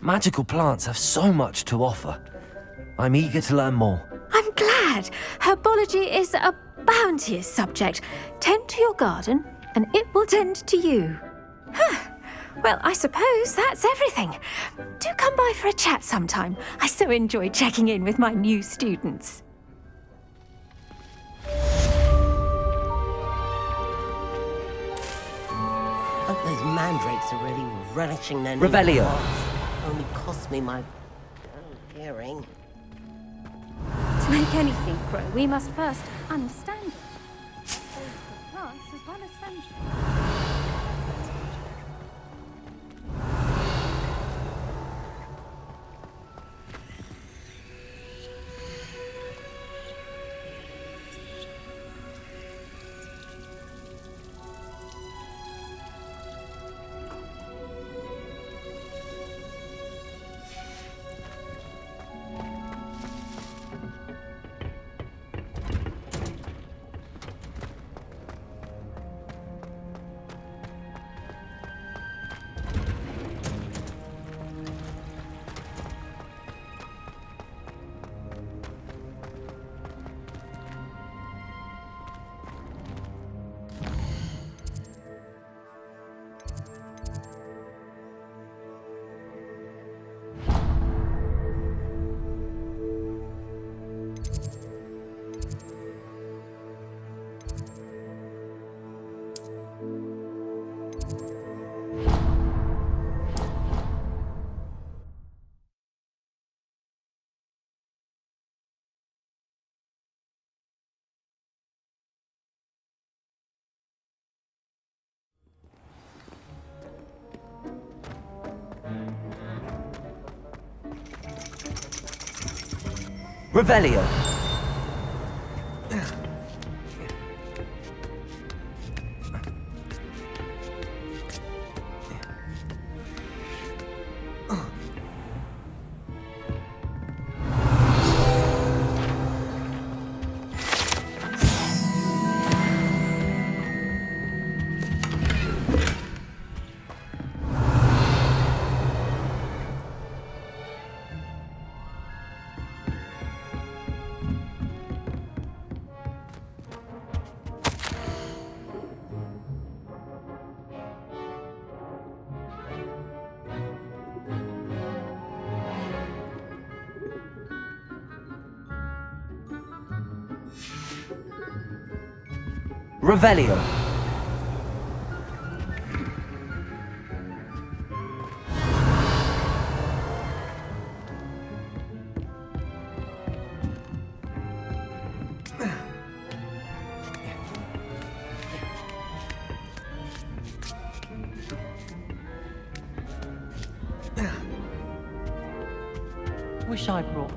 Magical plants have so much to offer. I'm eager to learn more. I'm glad. Herbology is a bounteous subject. Tend to your garden, and it will tend to you. Well, I suppose that's everything. Do come by for a chat sometime. I so enjoy checking in with my new students. Hope those mandrakes are really relishing their new Revelio. pots. Only cost me my hearing. To make anything grow, we must first understand it. Both the plants as well as sunshine. Revelio. Revelio. wish I brought.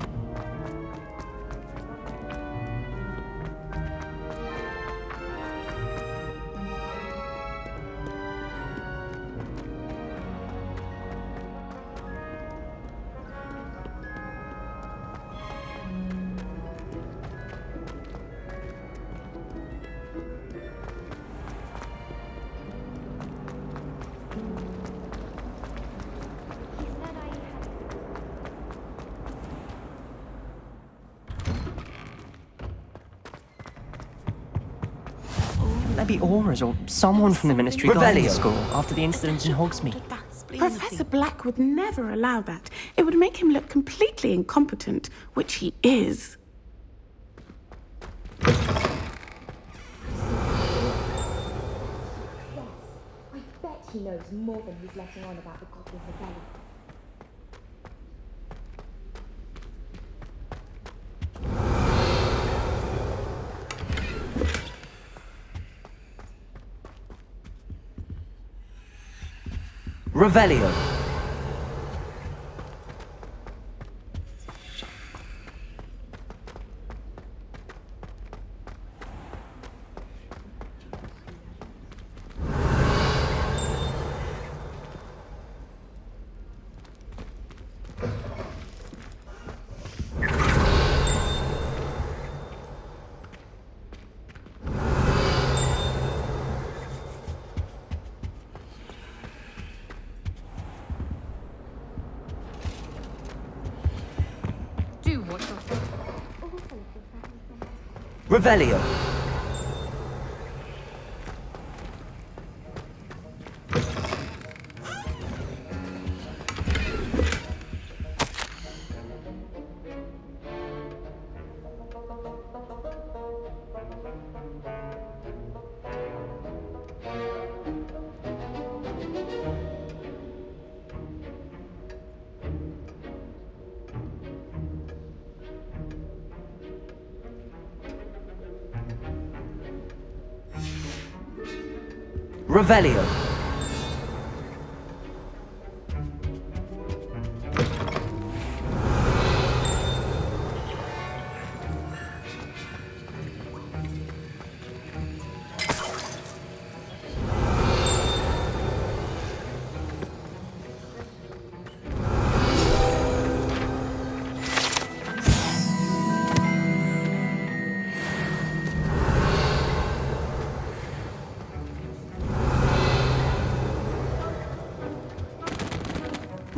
Maybe Aura's or someone from the Ministry Guidance Revelio. School after the incident in Hogsmeade. Professor Black would never allow that. It would make him look completely incompetent, which he is. I bet he knows more than he's letting on about the Goblin Rebellion. Revelio. Revelio. Revelio.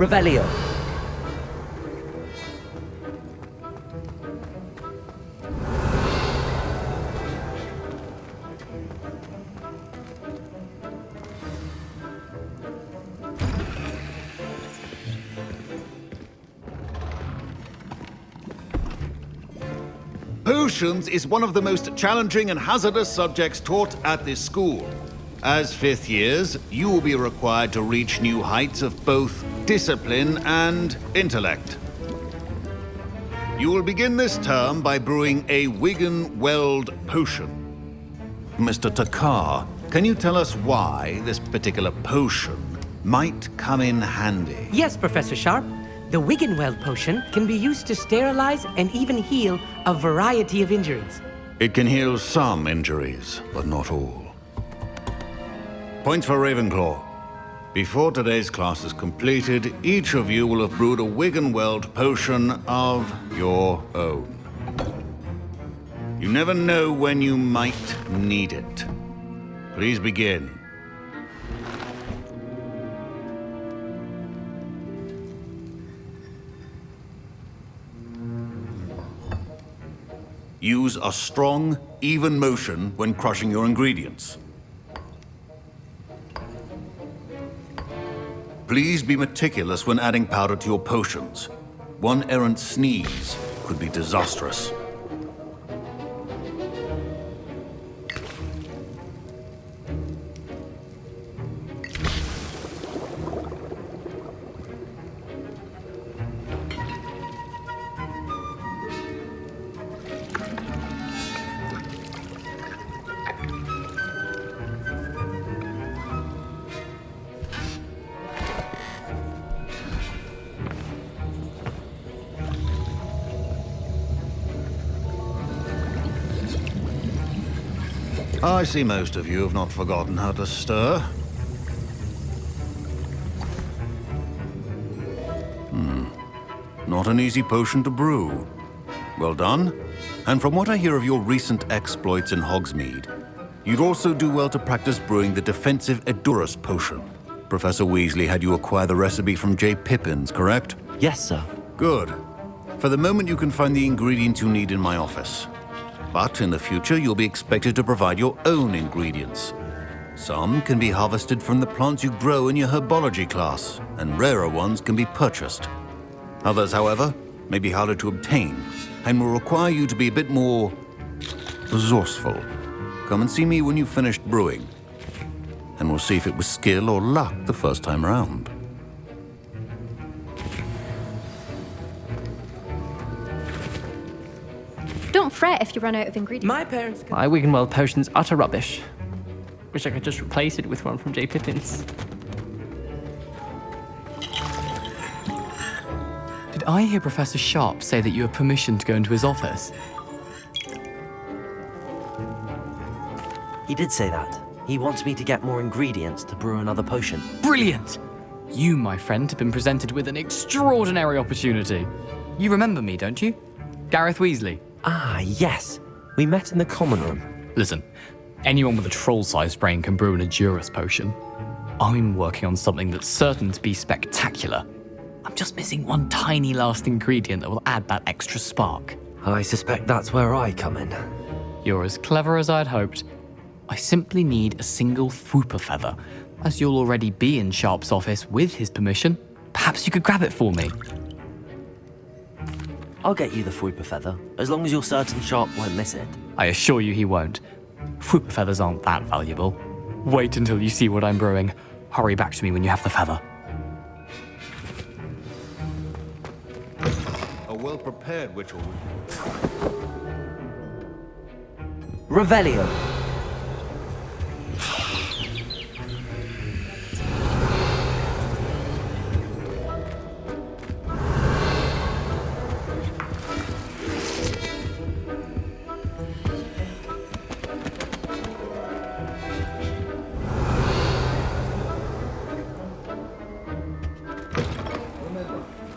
Revelio. Potions is one of the most challenging and hazardous subjects taught at this school. As fifth years, you will be required to reach new heights of both discipline and intellect. You will begin this term by brewing a Wigan-Weld potion. Mr. Takar, can you tell us why this particular potion might come in handy? Yes, Professor Sharp. The Wigan-Weld potion can be used to sterilize and even heal a variety of injuries. It can heal some injuries, but not all. Points for Ravenclaw. Before today's class is completed, each of you will have brewed a Wigan-Weld potion of your own. You never know when you might need it. Please begin. Use a strong, even motion when crushing your ingredients. Please be meticulous when adding powder to your potions. One errant sneeze could be disastrous. I see most of you have not forgotten how to stir. Not an easy potion to brew. Well done. And from what I hear of your recent exploits in Hogsmeade, you'd also do well to practice brewing the defensive Edurus potion. Professor Weasley had you acquire the recipe from J. Pippin's, correct? Yes, sir. Good. For the moment, you can find the ingredients you need in my office. But in the future, you'll be expected to provide your own ingredients. Some can be harvested from the plants you grow in your herbology class, and rarer ones can be purchased. Others, however, may be harder to obtain, and will require you to be a bit more resourceful. Come and see me when you've finished brewing, and we'll see if it was skill or luck the first time around. Don't fret if you run out of ingredients. My parents... My Wiggenweld potion's utter rubbish. Wish I could just replace it with one from J. Pippin's. Did I hear Professor Sharp say that you have permission to go into his office? He did say that. He wants me to get more ingredients to brew another potion. Brilliant! You, my friend, have been presented with an extraordinary opportunity. You remember me, don't you? Gareth Weasley. Ah, yes. We met in the common room. Listen, anyone with a troll-sized brain can brew an Edurus potion. I'm working on something that's certain to be spectacular. I'm just missing one tiny last ingredient that will add that extra spark. I suspect that's where I come in. You're as clever as I'd hoped. I simply need a single Fwooper feather. As you'll already be in Sharp's office with his permission, perhaps you could grab it for me. I'll get you the Fwooper feather, as long as you're certain Sharp won't miss it. I assure you he won't. Fwooper feathers aren't that valuable. Wait until you see what I'm brewing. Hurry back to me when you have the feather. A well-prepared witch will... Revelio.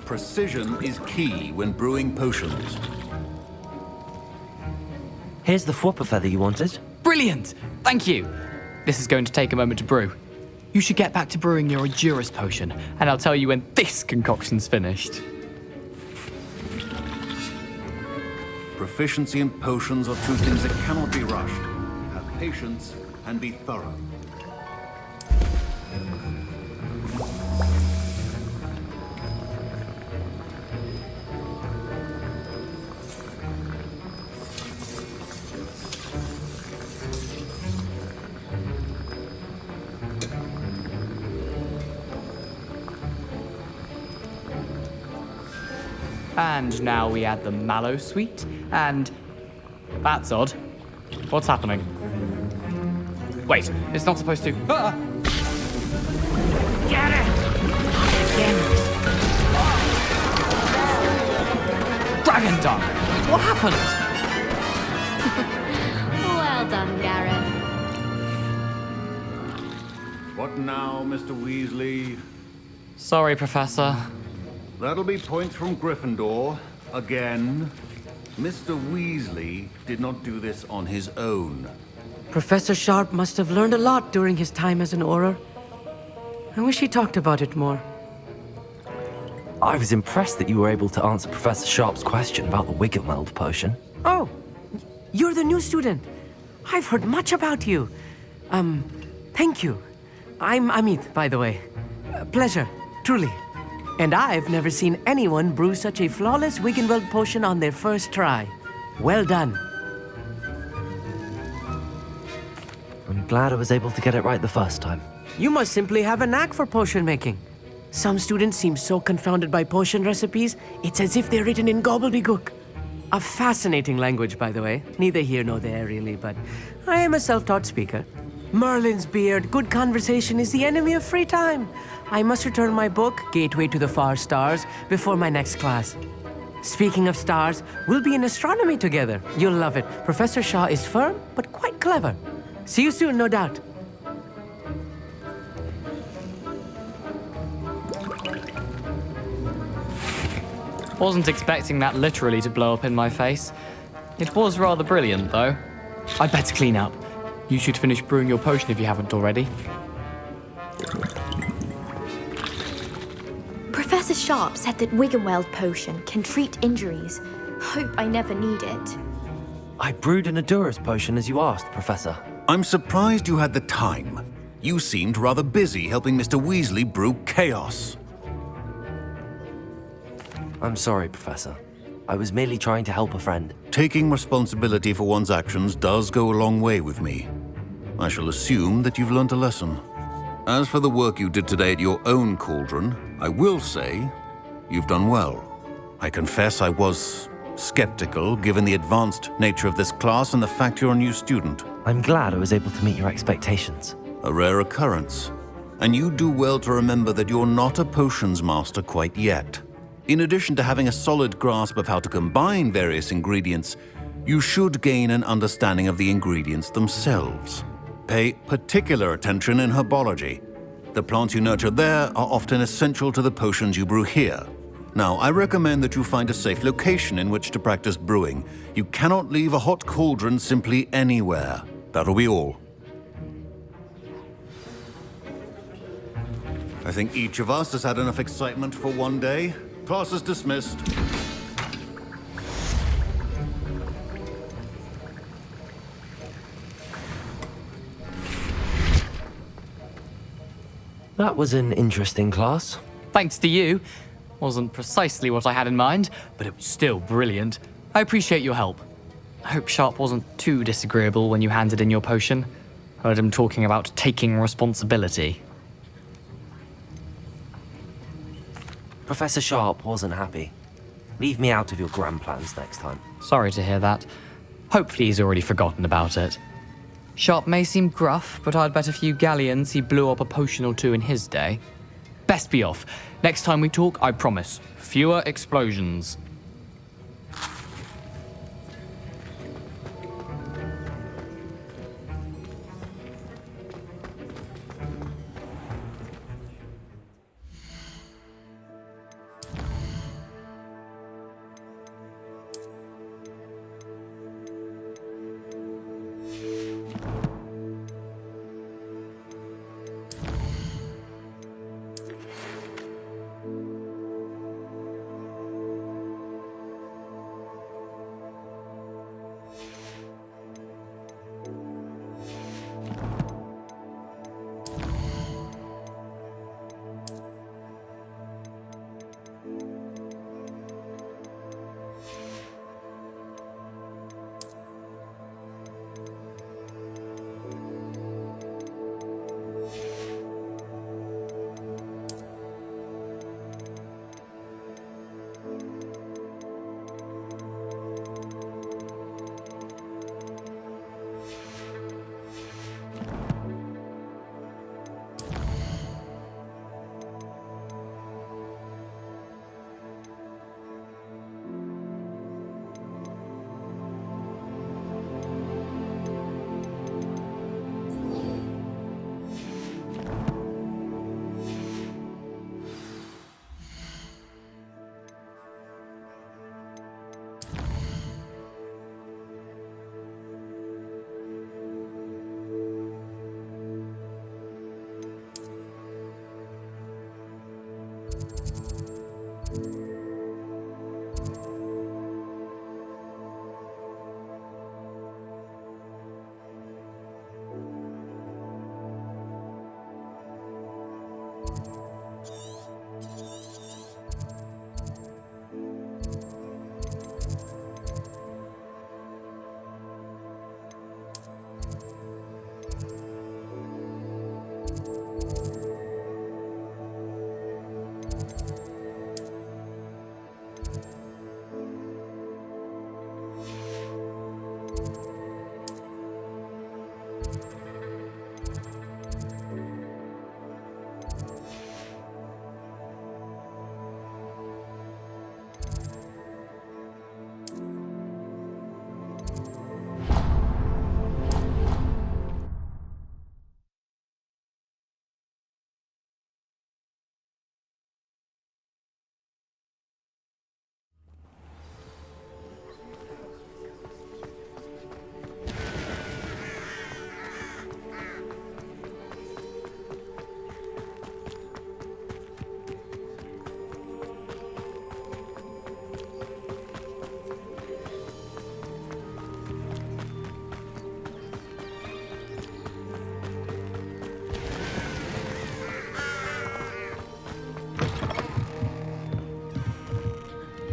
Precision is key when brewing potions. Here's the Fwooper feather you wanted. Brilliant! Thank you! This is going to take a moment to brew. You should get back to brewing your Edurus potion, and I'll tell you when this concoction's finished. Proficiency in potions are two things that cannot be rushed. Have patience and be thorough. And now we add the mallow sweet, and... That's odd. What's happening? Wait, it's not supposed to... Ah! Get it! Dragon Dung! What happened? Well done, Gareth. What now, Mr. Weasley? Sorry, Professor. That'll be points from Gryffindor. Again. Mr. Weasley did not do this on his own. Professor Sharp must have learned a lot during his time as an Auror. I wish he talked about it more. I was impressed that you were able to answer Professor Sharp's question about the Wiggenweld potion. Oh, you're the new student. I've heard much about you. Thank you. I'm Amit, by the way. Pleasure, truly. And I've never seen anyone brew such a flawless Wiggenweld potion on their first try. Well done. I'm glad I was able to get it right the first time. You must simply have a knack for potion making. Some students seem so confounded by potion recipes, it's as if they're written in gobbledygook. A fascinating language, by the way. Neither here nor there, really, but I am a self-taught speaker. Merlin's beard, good conversation is the enemy of free time. I must return my book, Gateway to the Far Stars, before my next class. Speaking of stars, we'll be in astronomy together. You'll love it. Professor Shaw is firm, but quite clever. See you soon, no doubt. Wasn't expecting that literally to blow up in my face. It was rather brilliant, though. I'd better clean up. You should finish brewing your potion if you haven't already. Professor Sharp said that Wiggenweld potion can treat injuries. Hope I never need it. I brewed an Adurus potion as you asked, Professor. I'm surprised you had the time. You seemed rather busy helping Mr. Weasley brew chaos. I'm sorry, Professor. I was merely trying to help a friend. Taking responsibility for one's actions does go a long way with me. I shall assume that you've learnt a lesson. As for the work you did today at your own cauldron, I will say you've done well. I confess I was skeptical given the advanced nature of this class and the fact you're a new student. I'm glad I was able to meet your expectations. A rare occurrence. And you do well to remember that you're not a potions master quite yet. In addition to having a solid grasp of how to combine various ingredients, you should gain an understanding of the ingredients themselves. Pay particular attention in herbology. The plants you nurture there are often essential to the potions you brew here. Now, I recommend that you find a safe location in which to practice brewing. You cannot leave a hot cauldron simply anywhere. That'll be all. I think each of us has had enough excitement for one day. Class is dismissed. That was an interesting class. Thanks to you. Wasn't precisely what I had in mind, but it was still brilliant. I appreciate your help. I hope Sharp wasn't too disagreeable when you handed in your potion. Heard him talking about taking responsibility. Professor Sharp wasn't happy. Leave me out of your grand plans next time. Sorry to hear that. Hopefully he's already forgotten about it. Sharp may seem gruff, but I'd bet a few galleons he blew up a potion or two in his day. Best be off. Next time we talk, I promise, fewer explosions.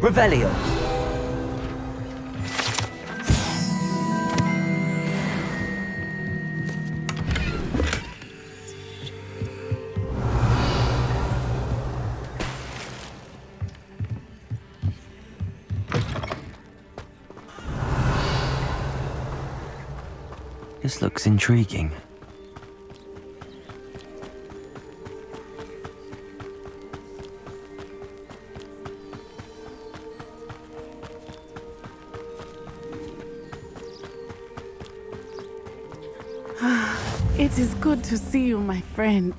Revelio. This looks intriguing. It is good to see you, my friend.